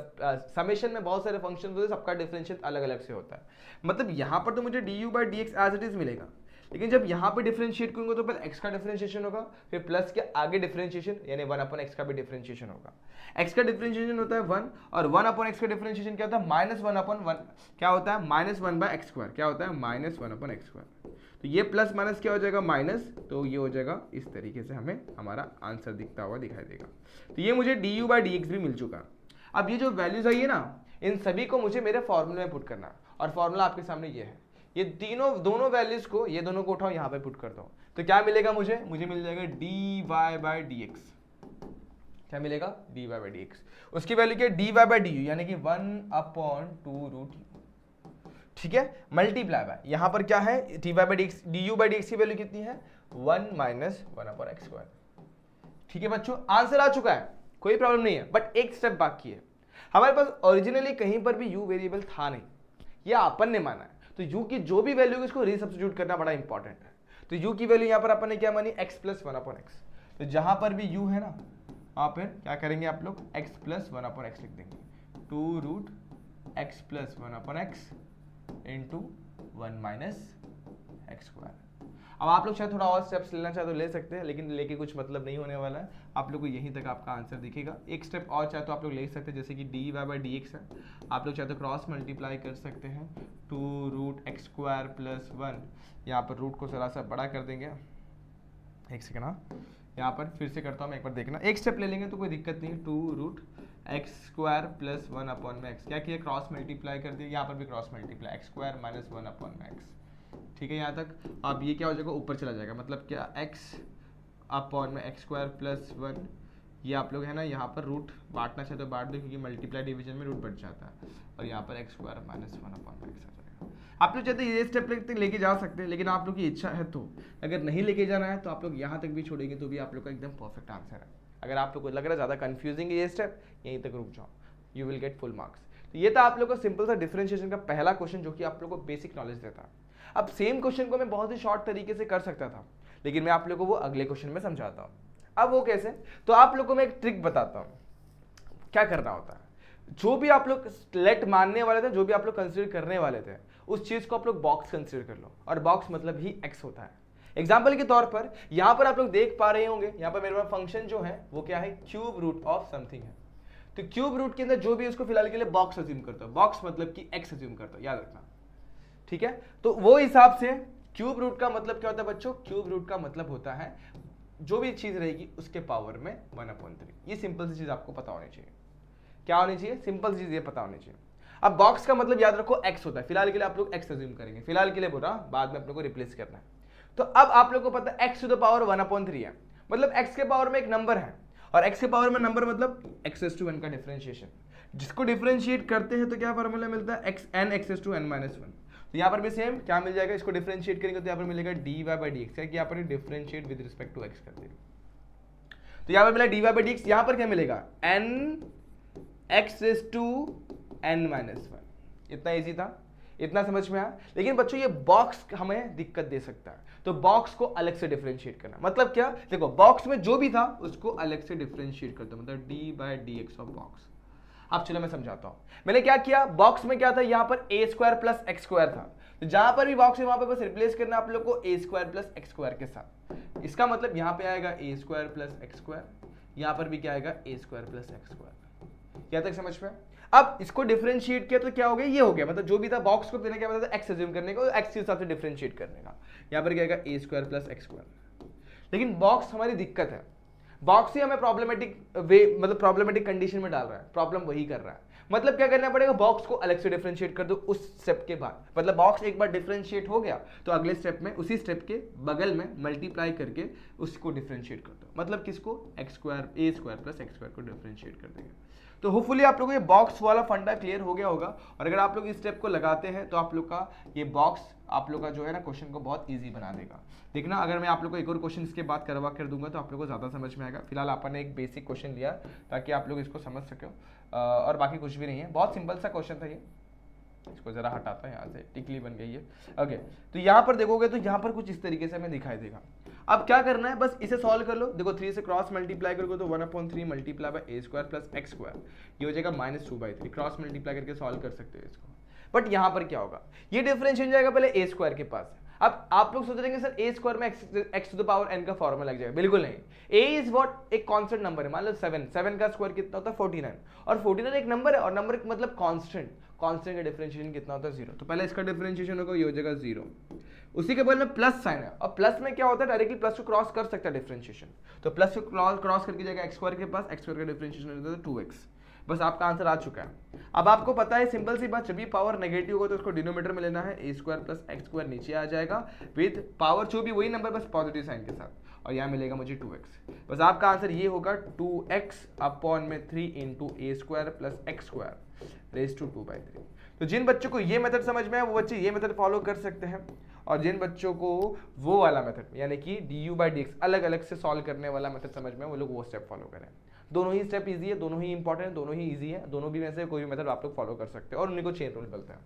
समेशन में बहुत सारे फंक्शन होते हैं, सबका डिफरेंशिएट अलग अलग से होता है। मतलब यहाँ पर तो मुझे du by d x as it is मिलेगा, लेकिन जब यहाँ पे डिफरेंशिएट करूंगा तो पहले x का डिफरेंशिएशन होगा, फिर प्लस के आगे डिफरेंशिएशन यानी 1/x का भी डिफरेंशिएशन होगा। x का डिफरेंशिएशन होता है 1, और 1/x का डिफरेंशिएशन क्या होता है, -1/1 क्या होता है, -1/x², क्या होता है, -1/x²। तो ये प्लस माइनस क्या हो जाएगा, माइनस, तो ये हो जाएगा इस तरीके से, हमें हमारा आंसर दिखता हुआ दिखाई देगा। तो ये मुझे du बाई डी एक्स भी मिल चुका। अब ये जो वैल्यूज आई है ना, इन सभी को मुझे मेरे फॉर्मूले में पुट करना है, और फॉर्मूला आपके सामने ये है। ये दोनों वैल्यूज को, ये दोनों को उठाओ, यहाँ पे पुट करता हूँ, तो क्या मिलेगा मुझे मिल जाएगा dy बाई डी एक्स। क्या मिलेगा, dy बाई डी एक्स। उसकी वैल्यू क्या है, dy बाई डी यू, यानी कि 1/2 रूट यू। ठीक है, मल्टीप्लाई बाय, यहां पर क्या है, dy by d x, du by d x की वैल्यू कितनी है, 1 माइनस 1/x²। ठीक है बच्चों, आंसर आ चुका है, कोई प्रॉब्लम नहीं है, बट एक स्टेप बाकी है। हमारे पास ओरिजिनली कहीं पर भी u वेरिएबल था नहीं, ये अपन ने माना है, तो u की जो भी वैल्यू है इसको रीसब्स्टिट्यूट करना बड़ा इंपॉर्टेंट है। तो u की वैल्यू यहां पर अपन ने क्या मानी, x प्लस 1/x। तो जहां पर भी u है ना, वहां पर क्या करेंगे आप लोग, x प्लस 1/x लिख देंगे, 2 root x plus 1/x into 1 minus x²। अब आप लोग शायद थोड़ा और स्टेप्स लेना चाहे तो ले सकते हैं, लेकिन लेके कुछ मतलब नहीं होने वाला है, आप लोग को यहीं तक आपका आंसर दिखेगा। एक स्टेप और चाहे तो आप लोग ले सकते हैं, जैसे कि dy बाई डी एक्स है, आप लोग चाहे तो क्रॉस मल्टीप्लाई कर सकते हैं, 2 रूट x² प्लस 1, यहाँ पर रूट को थोड़ा सा बड़ा कर देंगे, एक सेकेंड, हाँ यहाँ पर फिर से करता हूँ मैं, एक बार देखना, एक स्टेप ले लेंगे तो कोई दिक्कत नहीं है। 2 रूट x² प्लस 1/x, क्या किया, क्रॉस मल्टीप्लाई कर दिया, यहाँ पर भी cross multiply, x² minus 1/x। ठीक है यहाँ तक। अब ये क्या हो जाएगा, ऊपर चला जाएगा, मतलब क्या, x² प्लस 1, ये आप लोग है ना, यहाँ पर रूट बांटना चाहे तो बांट दो, क्योंकि मल्टीप्लाई डिवीजन में रूट बढ़ जाता है, और यहाँ पर x² माइनस 1/x आ जाएगा। आप लोग चाहते ये स्टेप लेके जा सकते हैं, लेकिन आप लोग की इच्छा है तो, अगर नहीं लेके जाना है तो आप लोग यहाँ तक भी छोड़ेंगे तो भी आप लोग का एकदम परफेक्ट आंसर है। अगर आप लोग को लग रहा है ज़्यादा कंफ्यूजिंग है ये स्टेप, यहीं तक रुक जाओ, you will get full marks. तो ये था आप लोग का सिंपल सा डिफरेंशिएशन का पहला क्वेश्चन, जो कि आप लोग को बेसिक नॉलेज देता है। अब सेम क्वेश्चन को मैं बहुत ही शॉर्ट तरीके से कर सकता था, लेकिन मैं आप लोग को वो अगले क्वेश्चन में समझाता हूँ। अब वो कैसे, तो आप लोग को मैं एक ट्रिक बताता हूँ, क्या करना होता है। जो भी आप लोग लेट मानने वाले थे, जो भी आप लोग कंसिडर करने वाले थे, उस चीज को आप लोग बॉक्स कंसिडर कर लो, और बॉक्स मतलब ही x होता है। एग्जाम्पल के तौर पर यहां पर आप लोग देख पा रहे होंगे, यहां पर मेरे पास फंक्शन जो है वो क्या है, क्यूब रूट ऑफ समथिंग है। तो क्यूब रूट के अंदर जो भी उसको फिलहाल के लिए बॉक्स अज्यूम करता है, बॉक्स मतलब कि x अज्यूम करता है, याद रखना। ठीक है, तो वो हिसाब से क्यूब रूट का मतलब क्या होता है बच्चों, क्यूब रूट का मतलब होता है जो भी चीज रहेगी उसके पावर में 1/3। ये सिंपल सी चीज आपको पता होनी चाहिए। क्या होनी चाहिए, सिंपल चीज ये पता होनी चाहिए। अब बॉक्स का मतलब याद रखो x होता है, फिलहाल के लिए आप लोग x अज्यूम करेंगे, फिलहाल के लिए बोल रहा, बाद में अपने को रिप्लेस करना है। तो अब आप लोग को पता है x टू द पावर 1/3 है, मतलब x के पावर में एक नंबर है, और x के पावर में नंबर मतलब x⁻n का डिफरेंशिएशन, जिसको डिफरेंशिएट करते हैं तो क्या फॉर्मूला मिलता है, n(x⁻n−1). तो यहाँ पर भी सेम क्या मिल जाएगा, इसको डिफरेंशिएट करेंगे तो यहाँ पर मिलेगा dy बाई डी एक्स, क्या यहाँ पर differentiate with respect to x करते हैं, तो यहाँ पर मिला dy बाई डी एक्स, यहाँ पर क्या मिलेगा, n(x⁻n−1). इतना इजी था, इतना समझ में आया। लेकिन बच्चों ये बॉक्स हमें दिक्कत दे सकता है, तो बॉक्स को अलग से डिफरेंशिएट करना, मतलब क्या, देखो बॉक्स में जो भी था उसको अलग से डिफरेंशिएट करता, मतलब dy by d x of box. अब चलो मैं समझाता हूं, मैंने क्या किया, बॉक्स में क्या था, यहां पर a² प्लस x² था, तो जहां पर भी बॉक्स है वहां पर बस रिप्लेस करना आप लोग को a² प्लस x² के साथ। इसका मतलब यहां पे आएगा a² प्लस x², यहां पर भी क्या आएगा a² प्लस x²। क्या तक समझ में। अब इसको डिफरेंशिएट किया तो क्या हो गया, ये हो गया, मतलब जो भी था बॉक्स को पहले क्या बताया था, एक्स एज्यूम करने का, एक्स के हिसाब से डिफरेंशिएट करने का। यहाँ पर क्या आएगा ए स्क्वायर प्लस एक्स स्क्वायर। लेकिन बॉक्स हमारी दिक्कत है, बॉक्स ही हमें प्रॉब्लमेटिक वे मतलब प्रॉब्लमेटिक कंडीशन में डाल रहा है, प्रॉब्लम वही कर रहा है। मतलब क्या करना पड़ेगा, बॉक्स को अलग से डिफरेंशिएट कर दो उस स्टेप के बाद, मतलब बॉक्स एक बार डिफरेंशिएट हो गया तो अगले स्टेप में उसी स्टेप के बगल में मल्टीप्लाई करके उसको डिफरेंशिएट कर दो, मतलब किसको, एक्स स्क्वायर ए स्क्वायर प्लस एक्स स्क्वायर को डिफरेंशिएट कर देंगे। तो होपफुली आप लोगों को ये बॉक्स वाला फंडा क्लियर हो गया होगा, और अगर आप लोग इस स्टेप को लगाते हैं तो आप लोग का ये बॉक्स आप लोग का जो है ना क्वेश्चन को बहुत इजी बना देगा। देखना अगर मैं आप लोग को एक और क्वेश्चन इसके बाद करवा कर दूंगा तो आप लोग को ज़्यादा समझ में आएगा। फिलहाल अपन ने एक बेसिक क्वेश्चन लिया ताकि आप लोग इसको समझ सको, और बाकी कुछ भी नहीं है, बहुत सिंपल सा क्वेश्चन था ये। इसको जरा हटाता है, यहाँ से टिकली बन गई है। ओके, तो यहाँ पर देखोगे तो यहाँ पर कुछ इस तरीके से हमें दिखाई देगा। अब क्या करना है, बस इसे सॉल्व कर लो। देखो 3 से क्रॉस मल्टीप्लाई करोगे तो 1/3 multiply by A square plus x square, ये हो जाएगा -2/3। क्रॉस मल्टीप्लाई करके सॉल्व कर सकते हो इसको। बट यहाँ पर क्या होगा, ये डिफरेंस हो जाएगा पहले ए स्क्वायर के पास। अब आप लोग सोच रहे हैं सर ए स्क्वायर में x to the power n का फॉर्मूला लग जाएगा, बिल्कुल नहीं। ए इज व्हाट, एक कांस्टेंट नंबर है, मान लो 7 का स्क्वायर कितना होता है 49, और 49 एक नंबर है, और नंबर मतलब कांस्टेंट, कांस्टेंट का डिफरेंशिएशन कितना होता है 0। तो पहले इसका डिफरेंशिएशन होगा, ये हो जाएगा 0, उसी के बाद में प्लस साइन है, और प्लस में क्या होता है डायरेक्टली प्लस को क्रॉस कर सकता है डिफरेंशिएशन, तो प्लस को क्रॉस करके जाएगा एक्स स्क्वायर के पास, एक्स स्क्वायर का डिफरेंशिएशन हो जाता है 2x। बस आपका आंसर आ चुका है। अब आपको पता है सिंपल सी बात, जब भी पावर नेगेटिव होगा तो उसको डिनोमिनेटर में लेना है, ए स्क्वायर प्लस एक्स स्क्वायर नीचे आ जाएगा विद पावर जो भी वही नंबर बस पॉजिटिव साइन के साथ, और यहाँ मिलेगा मुझे 2x। बस आपका आंसर ये होगा 2x अपॉन में 3 into a square plus x square raise to 2/3। तो जिन बच्चों को ये मेथड समझ में आए वो बच्चे ये मेथड फॉलो कर सकते हैं, और जिन बच्चों को वो वाला मेथड यानी कि du/dx अलग अलग से सॉल्व करने वाला मेथड समझ में, वो लोग वो स्टेप फॉलो करें। दोनों ही स्टेप इजी है, दोनों ही इंपॉर्टेंट है, दोनों ही इजी है, दोनों भी में से कोई भी मेथड आप लोग फॉलो कर सकते हैं, और उन्हीं को चेन रूल बोलते हैं।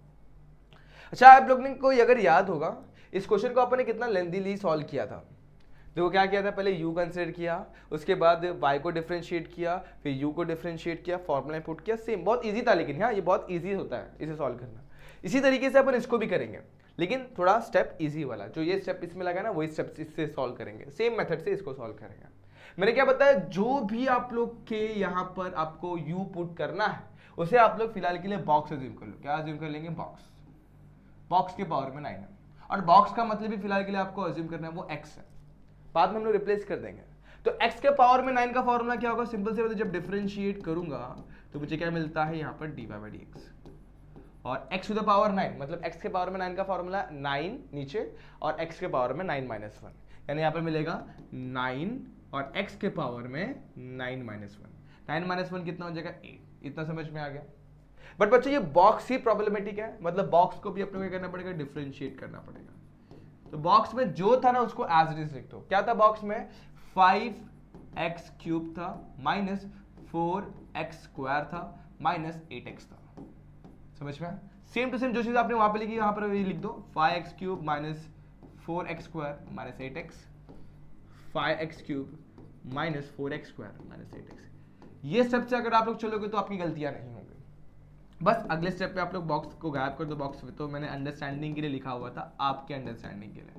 अच्छा, आप लोग ने कोई अगर याद होगा इस क्वेश्चन को अपने कितना लेंथीली सॉल्व किया था। देखो क्या किया था, पहले u कंसिडर किया, उसके बाद y को डिफरेंशिएट किया, फिर u को डिफरेंशिएट किया, फॉर्मूला पुट किया, सेम बहुत इजी था। लेकिन हाँ, ये बहुत इजी होता है इसे सॉल्व करना। इसी तरीके से अपन इसको भी करेंगे, लेकिन थोड़ा स्टेप इजी वाला, जो ये स्टेप इसमें लगा ना वही स्टेप इससे सॉल्व करेंगे, सेम मेथड से इसको सॉल्व करेंगे। मैंने क्या बताया, जो भी आप लोग के यहाँ पर आपको u पुट करना है उसे आप लोग फिलहाल के लिए बॉक्स अज्यूम कर लो। क्या अज्यूम कर लेंगे, बॉक्स। बॉक्स के पावर में 9 है, और बॉक्स का मतलब भी फिलहाल के लिए आपको अज्यूम करना है वो x है, बाद में हम लोग रिप्लेस कर देंगे। तो x के पावर में 9 का फॉर्मूला क्या होगा, सिंपल से जब डिफरेंशिएट करूंगा तो मुझे क्या मिलता है यहाँ पर dy/dx, और x टू द पावर 9 मतलब x के पावर में 9 का फॉर्मूला 9 नीचे, और x के पावर में 9 - 1, यानी यहाँ पर मिलेगा 9 और x के पावर में 9 - 1। 9 - 1 कितना हो जाएगा 8। इतना समझ में आ गया। बट बच्चों ये बॉक्स ही प्रॉब्लमेटिक है, मतलब बॉक्स को भी अपने को करना पड़ेगा, डिफरेंशिएट करना पड़ेगा। तो बॉक्स में जो था ना उसको एज इट इज लिख दो। क्या था बॉक्स में, 5x³ था माइनस 4x² था माइनस 8x था। समझ में, सेम टू सेम जो चीज आपने वहां पे लिखी यहाँ पर भी लिख दो, 5x³ minus 4x² minus 8x, 5x³ minus 4x² minus 8x। ये स्टेप से अगर आप लोग चलोगे तो आपकी गलतियां नहीं होंगी। बस अगले स्टेप पे आप लोग बॉक्स को गायब कर दो। बॉक्स तो मैंने अंडरस्टैंडिंग के लिए लिखा हुआ था, आपके अंडरस्टैंडिंग के लिए,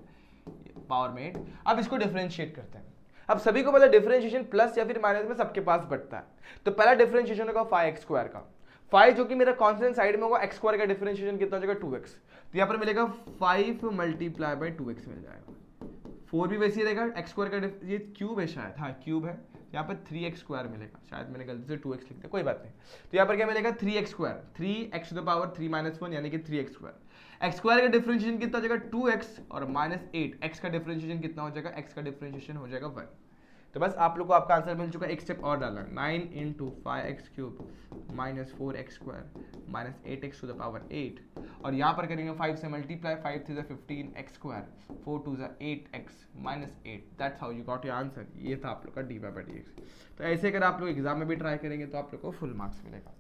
पावर में 8। अब इसको डिफरेंशिएट करते हैं। अब सभी को पता है डिफरेंशिएशन प्लस या फिर माइनस में सबके पास बढ़ता है। तो पहला डिफरेंशिएशन होगा 5x² का, 5 जो कि मेरा कांस्टेंट साइड में होगा, x² का डिफरेंशिएशन कितना हो जाएगा 2x, तो यहाँ पर मिलेगा 5 मल्टीप्लाई बाई 2x मिल जाएगा। 4 भी वैसे ही रहेगा, x² का ये क्यूब है शायद, हाँ क्यूब है, यहाँ पर 3x² मिलेगा, शायद मैंने गलती से 2x लिख दिया, कोई बात नहीं। तो यहाँ पर क्या मिलेगा 3x², 3x to the power 3 - 1 यानी कि 3x²। x² का डिफरेंशिएशन कितना हो जाएगा 2x, और माइनस 8, x का डिफरेंशिएशन कितना हो जाएगा, x का डिफरेंशिएशन हो जाएगा 1। तो बस आप लोग को आपका आंसर मिल चुका है। एक स्टेप और डालना, 9 into 5x³ minus 4x² minus 8x to the power 8, और यहाँ पर करेंगे 5 से multiply, 5 3 15x², 4 2 8x minus 8। That's how you got your answer. ये था आप लोग का dy/dx। तो ऐसे अगर आप लोग एग्जाम में भी ट्राई करेंगे तो आप लोग को फुल मार्क्स मिलेगा।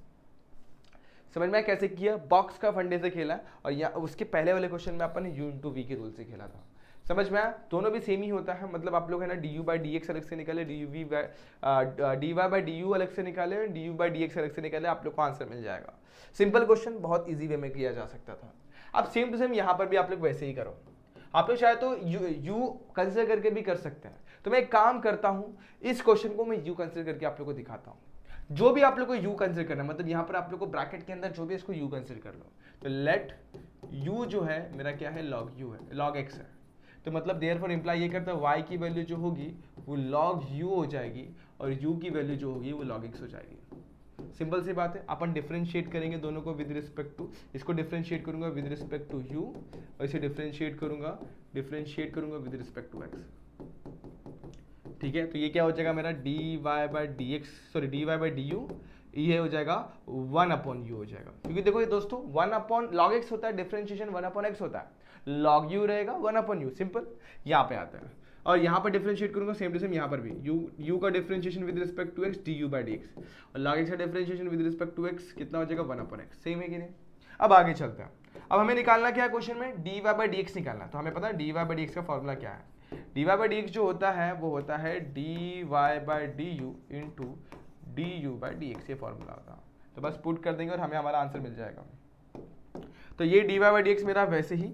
समझ में कैसे किया, बॉक्स का फंडे से खेला, और या उसके पहले वाले क्वेश्चन में अपन ने u इंटू v के रूल से खेला था। समझ में आया, दोनों भी सेम ही होता है। मतलब आप लोग है ना du/dx अलग से निकाले, dy/du अलग से निकाले, du/dx अलग से निकाले, आप लोग को आंसर मिल जाएगा। सिंपल क्वेश्चन, बहुत इजी वे में किया जा सकता था। अब सेम टू सेम यहाँ पर भी आप लोग वैसे ही करो। आप लोग चाहे तो u कंसिडर करके भी कर सकते हैं। तो मैं एक काम करता हूँ, इस क्वेश्चन को मैं u कंसिडर करके आप लोग को दिखाता हूँ। जो भी आप लोग को u कंसिडर करना है, मतलब यहाँ पर आप लोग को ब्रैकेट के अंदर जो भी इसको u कंसिडर कर लो, तो लेट u जो है मेरा क्या है, log u है, log x है। तो मतलब देयरफॉर इंप्लाई ये करता है y की वैल्यू जो होगी वो log u हो जाएगी और u की वैल्यू जो होगी वो log x हो जाएगी। सिंपल सी बात है, अपन डिफरेंशिएट करेंगे दोनों को विद रिस्पेक्ट टू, इसको डिफरेंशिएट करूंगा विद रिस्पेक्ट टू u और इसे डिफरेंशिएट करूंगा विद रिस्पेक्ट टू x। ठीक है, तो ये क्या हो जाएगा मेरा dy by d x, sorry dy by d you, ये हो जाएगा 1/u हो जाएगा। क्योंकि देखो ये दोस्तों 1 log x होता है, डिफरेंशिएशन 1/x होता है, log u रहेगा 1/u, सिंपल। यहाँ पे आता है और यहाँ पर डिफरेंशिएट करूंगा सेम टू सेम, यहाँ पर भी u का differentiation with respect to x du by d x और log x का differentiation with respect to x कितना हो जाएगा 1/x। सेम है कि नहीं? अब आगे चलते हैं। अब हमें निकालना क्या है क्वेश्चन में, dy बाई डी एक्स निकालना। तो हमें पता है dy बाई डी एक्स का फॉर्मूला क्या है, dy बाई डी एक्स जो होता है वो होता है dy by d you into du by d x, ये फॉर्मूला होता है। तो बस पुट कर देंगे और हमें हमारा आंसर मिल जाएगा। तो ये dy बाई डी एक्स मेरा वैसे ही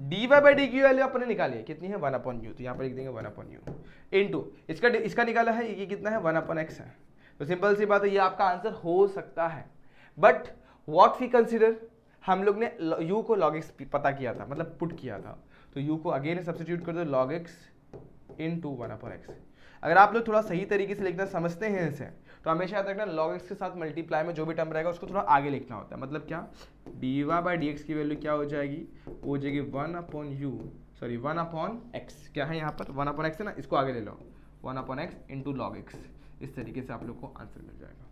dy बाई डी की वैल्यू अपने निकाली है, कितनी है 1/u, तो यहाँ पर लिख देंगे 1/u इंटू इसका निकाला है ये कितना है 1/x है। तो सिंपल सी बात है, ये आपका आंसर हो सकता है। बट व्हाट वी कंसीडर, हम लोग ने u को log x पता किया था, मतलब पुट किया था, तो u को अगेन सब्स्टिट्यूट कर दो log x इंटू 1/x। अगर आप लोग थोड़ा सही तरीके से लिखना समझते हैं इसे, तो हमेशा याद रखना log x के साथ मल्टीप्लाई में जो भी टर्म रहेगा उसको थोड़ा आगे लिखना होता है। मतलब क्या, dy बाई डी एक्स की वैल्यू क्या हो जाएगी, वो हो जाएगी 1/x, क्या है यहाँ पर 1/x है ना, इसको आगे ले लो 1/x इंटू log x। इस तरीके से आप लोग को आंसर मिल जाएगा।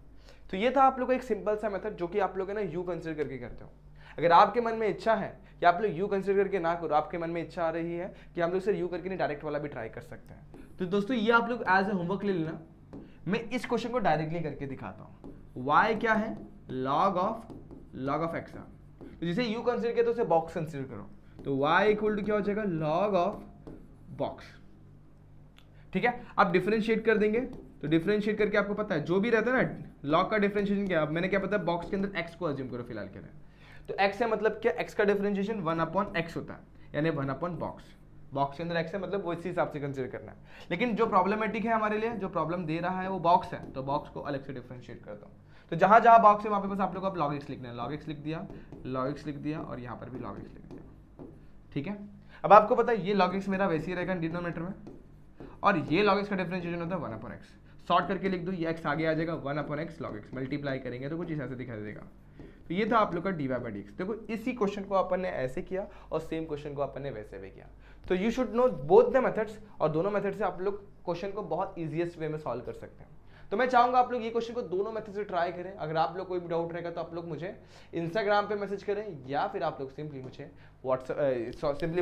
तो ये था आप लोग का एक सिंपल सा मेथड जो कि आप लोग है ना u कंसिडर करके करते हो। अगर आपके मन में इच्छा है कि आप लोग u कंसिडर करके ना करो, आपके मन में इच्छा आ रही है कि हम लोग सिर्फ u करके नहीं डायरेक्ट वाला भी ट्राई कर सकते हैं, तो दोस्तों ये आप लोग एज ए होमवर्क ले लेना। मैं इस क्वेश्चन को डायरेक्टली करके दिखाता हूँ। y क्या है, log ऑफ x है, तो जिसे u कंसिडर किया तो उसे बॉक्स कंसिडर करो, तो y इक्वल टू क्या हो जाएगा log ऑफ बॉक्स। ठीक है, आप डिफरेंशिएट कर देंगे, तो डिफरेंशिएट करके आपको पता है जो भी रहता है ना log का डिफरेंशिएशन क्या, अब मैंने क्या पता है बॉक्स के अंदर x को अज्यूम करो फिलहाल के लिए, तो x है मतलब क्या, x का डिफरेंशिएशन 1/x होता है, यानी 1/बॉक्स। बॉक्स के अंदर x है मतलब वो इसी हिसाब से कंसिडर करना है। लेकिन जो प्रॉब्लमेटिक है हमारे लिए, जो प्रॉब्लम दे रहा है वो बॉक्स है, तो बॉक्स को अलग से डिफरेंशिएट करता हूँ। तो जहां जहां बॉक्स है वहां पे बस आप लोग को अब log x लिखना है, log x लिख दिया और यहाँ पर भी log x लिख दिया। ठीक है, अब आपको पता है ये log x मेरा वैसे ही रहेगा डिनोमिनेटर में, और ये log x का डिफरेंशिएशन होता है 1/x। शॉर्ट करके लिख दो, ये x आगे आ जाएगा 1/x log x, मल्टीप्लाई करेंगे तो कुछ इस ऐसे दिखाई देगा। तो ये था आप लोग का dy बाई डी एक्स। देखो इसी क्वेश्चन को अपन ने ऐसे किया और सेम क्वेश्चन को अपन ने वैसे भी किया। तो you should know both the methods, और दोनों मेथड से आप लोग क्वेश्चन को बहुत ईजीएस्ट वे में सॉल्व कर सकते हैं। तो मैं चाहूंगा आप लोग ये क्वेश्चन को दोनों मेथड से ट्राई करें। अगर आप लोग कोई भी डाउट रहेगा तो आप लोग मुझे इंस्टाग्राम पे मैसेज करें, या फिर आप लोग सिंपली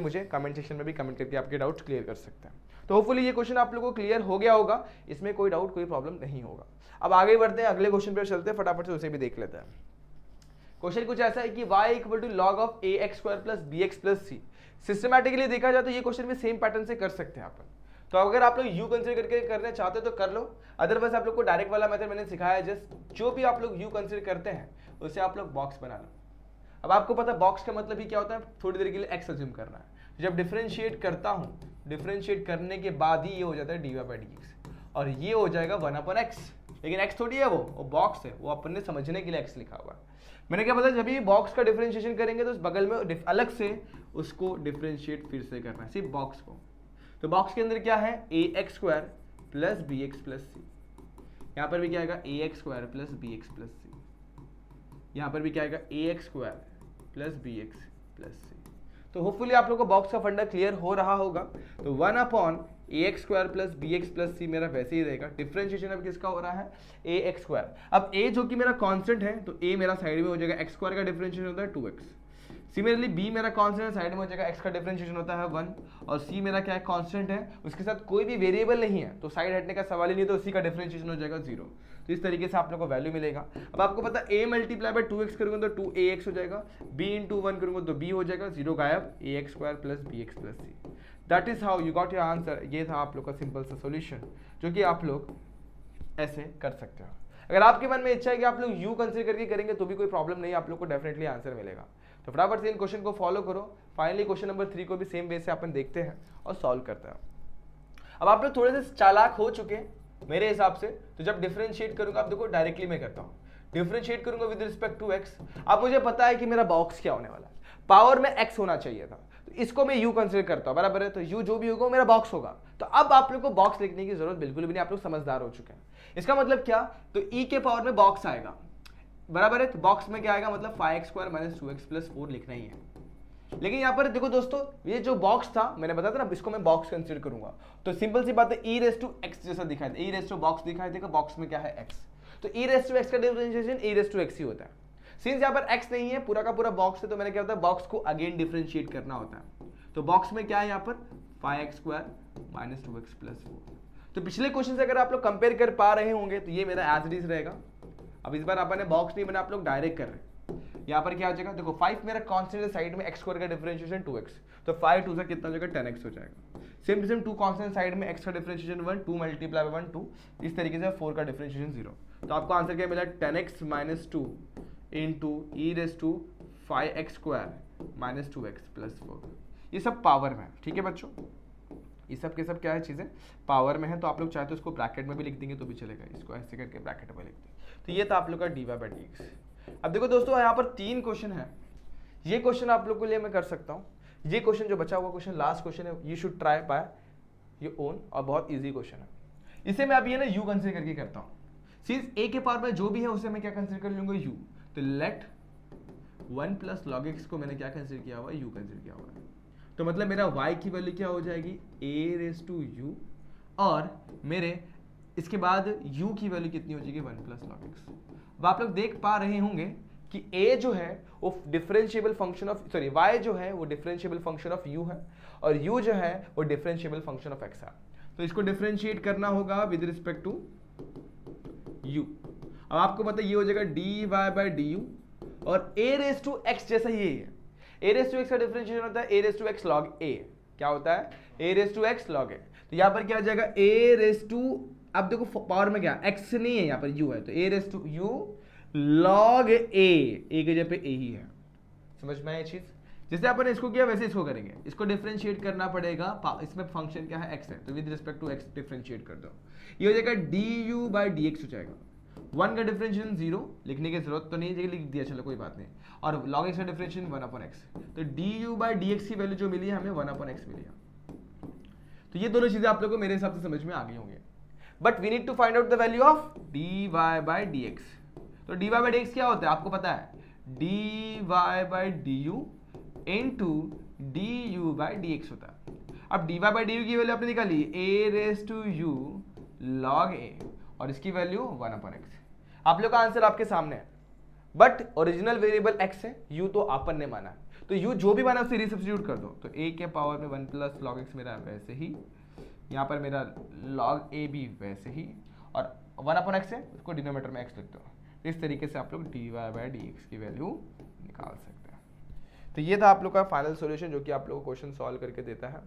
मुझे कमेंट सेक्शन में भी कमेंट करके आपके डाउट्स क्लियर कर सकते हैं। तो होपफुली ये क्वेश्चन आप लोगों को क्लियर हो गया होगा, इसमें कोई डाउट कोई प्रॉब्लम नहीं होगा। अब आगे बढ़ते हैं, अगले क्वेश्चन पर चलते हैं, फटाफट से उसे भी देख लेते हैं। क्वेश्चन कुछ ऐसा है कि y equal to log of ax square plus bx plus c। Systematically देखा जाए तो ये क्वेश्चन भी सेम पैटर्न से कर सकते हैं अपन। तो अगर आप लोग u कंसिडर करके करना चाहते हो तो कर लो, अदरवाइज आप लोग को डायरेक्ट वाला मेथड मैंने सिखाया, जस्ट जो भी आप लोग u कंसिडर करते हैं उसे आप लोग बॉक्स बना लो। अब आपको पता है बॉक्स का मतलब ही क्या होता है, थोड़ी देर के लिए x अज्यूम करना है। जब डिफरेंशिएट करता हूँ, डिफरेंशिएट करने के बाद ही ये हो जाता है dy बाई डी एक्स, और ये हो जाएगा 1/x। लेकिन x थोड़ी है, वो बॉक्स है, वो अपन ने समझने के लिए x लिखा हुआ है। मैंने क्या पता, जब ये बॉक्स का डिफरेंशिएशन करेंगे तो उस बगल में अलग से उसको डिफरेंशिएट फिर से करना है, सिर्फ बॉक्स को। तो बॉक्स के अंदर क्या है, ax square plus bx plus c, यहाँ पर भी क्या आएगा ax square plus bx plus c, यहाँ पर भी क्या आएगा ax square plus bx plus c। तो होपफुली आप लोग को बॉक्स का फंडा क्लियर हो रहा होगा। तो 1/ax square plus bx plus c मेरा वैसे ही रहेगा। डिफरेंशिएशन अब किसका हो रहा है, ax स्क्वायर। अब a जो कि मेरा कांस्टेंट है तो a मेरा साइड में हो जाएगा, x स्क्वायर का डिफरेंशिएशन होता है 2x। सिमिलरली b मेरा कांस्टेंट है, साइड में हो जाएगा, x का डिफरेंशिएशन होता है 1, और c मेरा क्या है, कांस्टेंट है, उसके साथ कोई भी वेरिएबल नहीं है तो साइड हटने का सवाल ही नहीं, तो c का डिफरेंशिएशन हो जाएगा 0। तो इस तरीके से आप लोग को वैल्यू मिलेगा। अब आपको पता है a मल्टीप्लाई बाय 2x करूंगा तो 2ax हो जाएगा, b इंटू 1 करूंगा तो b हो जाएगा, 0 गायब, ax square plus bx plus c। That is how you got your answer. ये था आप लोग का सिंपल सा सोल्यूशन जो कि आप लोग ऐसे कर सकते हो। अगर आपके मन में इच्छा है कि आप लोग u कंसिडर करके करेंगे तो भी कोई प्रॉब्लम नहीं, आप लोग को डेफिनेटली आंसर मिलेगा। तो फटाफट से इन क्वेश्चन को फॉलो करो। फाइनली क्वेश्चन नंबर 3 को भी सेम वे से अपन देखते हैं और सॉल्व करते हैं। अब आप लोग थोड़े से चालाक हो चुके, मेरे हिसाब से। तो जब डिफरेंशिएट करूंगा, आप देखो डायरेक्टली मैं करता हूं, डिफरेंशिएट करूंगा विद रिस्पेक्ट टू एक्स। अब मुझे पता है कि मेरा बॉक्स क्या होने वाला है, पावर में एक्स होना चाहिए था, तो इसको मैं यू कंसिडर करता हूं, बराबर है। तो यू जो भी होगा मेरा बॉक्स होगा। तो अब आप लोग को बॉक्स लिखने की जरूरत बिल्कुल भी नहीं, आप लोग समझदार हो चुके हैं। इसका मतलब क्या, तो ई के पावर में बॉक्स आएगा, बराबर है। तो बॉक्स में क्या आएगा, मतलब 5x² - 2x + 4 लिखना ही है। लेकिन यहाँ पर देखो दोस्तों, ये जो बॉक्स था मैंने बताया था ना, इसको मैं बॉक्स कंसीडर करूंगा। तो सिंपल सी बात है, e⁻x जैसा दिखाई दे, e⁻ बॉक्स दिखाई देगा, बॉक्स में क्या है x, तो e⁻x का डिफरेंशिएशन e⁻x ही होता है। सिंस यहाँ पर x नहीं है, पूरा का पूरा बॉक्स है, तो मैंने क्या होता है, बॉक्स को अगेन डिफरेंशिएट करना होता है। तो बॉक्स में क्या है यहाँ पर 5x² - 2x + 4। तो पिछले क्वेश्चन से अगर आप लोग कंपेयर कर पा रहे होंगे तो ये मेरा एज इट इज रहेगा। अब इस बार अपन ने बॉक्स नहीं बना, आप लोग डायरेक्ट कर रहे हैं। यहाँ पर क्या हो जाएगा, देखो 5 मेरा कांस्टेंट है, साइड में x² का डिफरेंशिएशन 2x, तो 5 2 से कितना हो जाएगा, 10x हो जाएगा। सेम सेम 2 कांस्टेंट साइड में x का डिफरेंशिएशन 1, 2 × 1 2, इस तरीके से 4 का डिफरेंशिएशन 0। तो आपको आंसर क्या मिला, 10x - 2 × e⁻5x² - 2x + 4। ये सब पावर में है, ठीक है बच्चों, ये सब के सब क्या है, चीज़ें पावर में है। तो आप लोग चाहे तो इसको ब्रैकेट में भी लिख देंगे तो भी चलेगा, इसको ऐसे करके ब्रैकेट में लिख देंगे। तो ये था आप लोग का dy/dx। अब देखो दोस्तों, यहाँ पर 3 क्वेश्चन है। ये क्वेश्चन आप लोग के लिए मैं कर सकता हूँ। ये क्वेश्चन जो बचा हुआ क्वेश्चन, लास्ट क्वेश्चन है, you should try by your own, और बहुत इजी क्वेश्चन है। इसे मैं अभी है ना यू कंसिडर करके करता हूँ। सिंस a के पावर में जो भी है उसे मैं क्या कंसिडर कर लूंगा, u। तो लेट 1 + log x को मैंने क्या कंसिडर किया हुआ है, u कंसिडर किया हुआ है। तो मतलब मेरा y की वैल्यू क्या हो जाएगी, a⁻u, और मेरे इसके बाद u की वैल्यू कितनी हो जाएगी, 1 + log x। अब आप लोग देख पा रहे होंगे कि a जो है वो differentiable function of, sorry y जो है वो डिफरेंशिएबल फंक्शन ऑफ u है, और u जो है वो डिफरेंशिएबल फंक्शन ऑफ x है। तो इसको डिफरेंशिएट करना होगा विद रिस्पेक्ट टू u। अब आपको पता है ये हो जाएगा dy/du, और a⁻x जैसा ये है। a⁻x का डिफरेंशिएशन होता है a⁻x log a। क्या होता है, a⁻x log a। तो यहाँ पर क्या आ जाएगा, अब देखो पावर में क्या, x नहीं है, यहाँ पर u है, तो a⁻u log a की जगह पे a ही है। समझ में आया ये चीज, जैसे अपन ने इसको किया वैसे इसको करेंगे। इसको डिफरेंशिएट करना पड़ेगा, इसमें फंक्शन क्या है, x है, तो with respect to x differentiate कर दो, ये हो जाएगा du/dx हो जाएगा। 1 का डिफरेंशिएशन 0 लिखने की जरूरत तो नहीं है, लिख दिया, चलो कोई बात नहीं। और log x का डिफरेंशिएशन 1/x, तो du/dx की वैल्यू जो मिली है हमें 1/x मिली है। तो ये दोनों चीजें आप लोगों को मेरे हिसाब से समझ में आ गई होंगी। But we need to find out the value of dy/dx। तो dy/dx क्या होता है आपको पता है, dy/du into du/dx होता है। अब dy/du की वैल्यू आपने निकाली a⁻u log a, और इसकी वैल्यू 1/x। आप लोग का आंसर आपके सामने है, बट ओरिजिनल वेरिएबल x है, u तो आपन ने माना है, तो u जो भी माना उसे रीसब्स्टिट्यूट कर दो। तो a के पावर में 1 + log x मेरा वैसे ही, यहाँ पर मेरा log a भी वैसे ही, और 1/x है, उसको डिनोमिनेटर में x लिख दो। इस तरीके से आप लोग dy/dx की वैल्यू निकाल सकते हैं। तो ये था आप लोग का फाइनल सॉल्यूशन, जो कि आप लोग को क्वेश्चन सॉल्व करके देता है।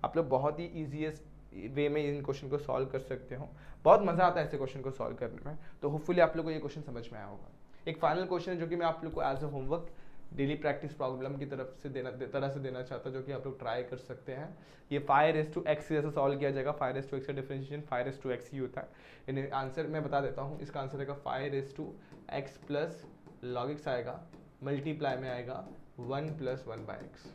आप लोग बहुत ही ईजीएस्ट वे में इन क्वेश्चन को सॉल्व कर सकते हो, बहुत मजा आता है ऐसे क्वेश्चन को सॉल्व करने में। तो होपफुली आप लोग को ये क्वेश्चन समझ में आया होगा। एक फाइनल क्वेश्चन जो कि मैं आप लोग को as a homework daily practice problem की तरह से देना चाहता हूँ, जो कि आप लोग ट्राई कर सकते हैं। ये 5⁻x जैसे सॉल्व किया जाएगा। 5⁻x का डिफरेंशिएशन 5⁻x ही होता है। इन आंसर मैं बता देता हूँ, इसका आंसर आएगा 5⁻x + log x आएगा, मल्टीप्लाई में आएगा 1 + 1/x।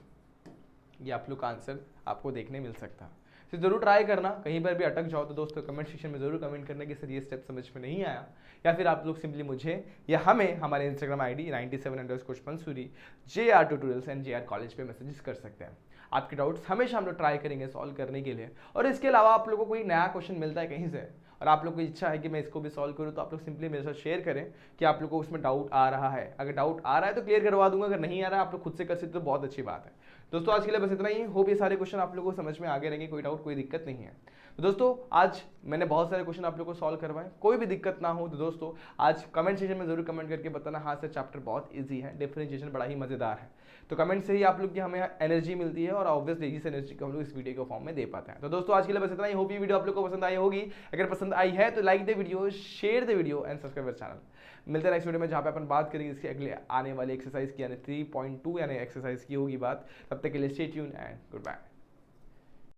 ये आप लोग का आंसर आपको देखने मिल सकता है। तो जरूर ट्राई करना। कहीं पर भी अटक जाओ तो दोस्तों कमेंट सेक्शन में जरूर कमेंट करना कि सर ये स्टेप समझ में नहीं आया, या फिर आप लोग सिंपली मुझे या हमें हमारे Instagram ID 97_Pansuri JR Tutorials and JR College पे मैसेजेस कर सकते हैं। आपके डाउट्स हमेशा हम लोग ट्राई करेंगे सॉल्व करने के लिए। और इसके अलावा आप लोगों को कोई नया क्वेश्चन मिलता है कहीं से और आप लोग को इच्छा है कि मैं इसको भी सॉल्व करूँ, तो आप लोग सिंपली मेरे साथ शेयर करें कि आप लोग को उसमें डाउट आ रहा है। अगर डाउट आ रहा है तो क्लियर करवा दूंगा, अगर नहीं आ रहा है आप लोग खुद से कर सकते तो बहुत अच्छी बात है। दोस्तों आज के लिए बस इतना ही। होप ये सारे क्वेश्चन आप लोगों को समझ में आगे रहेंगे, कोई डाउट कोई दिक्कत नहीं है। तो दोस्तों आज मैंने बहुत सारे क्वेश्चन आप लोगों को सॉल्व करवाए, कोई भी दिक्कत ना हो तो दोस्तों आज कमेंट सेक्शन में जरूर कमेंट करके बताना हाँ सर चैप्टर बहुत ईजी है, डिफरेंशिएशन बड़ा ही मजेदार है। तो कमेंट से ही आप लोग की हमें एनर्जी मिलती है और ऑब्वियसली इस एनर्जी को हम लोग इस वीडियो के फॉर्म में दे पाते हैं। तो दोस्तों आज के लिए बस इतना ही। होप ये वीडियो आप लोग को पसंद आई होगी। अगर पसंद आई है तो like the video, share the video and subscribe channel. मिलते हैं नेक्स्ट वीडियो में, जहाँ पे अपन बात करेंगे इसके अगले आने वाले एक्सरसाइज की, यानी 3.2 यानी एक्सरसाइज की होगी बात। तब तक के लिए stay tune and good bye.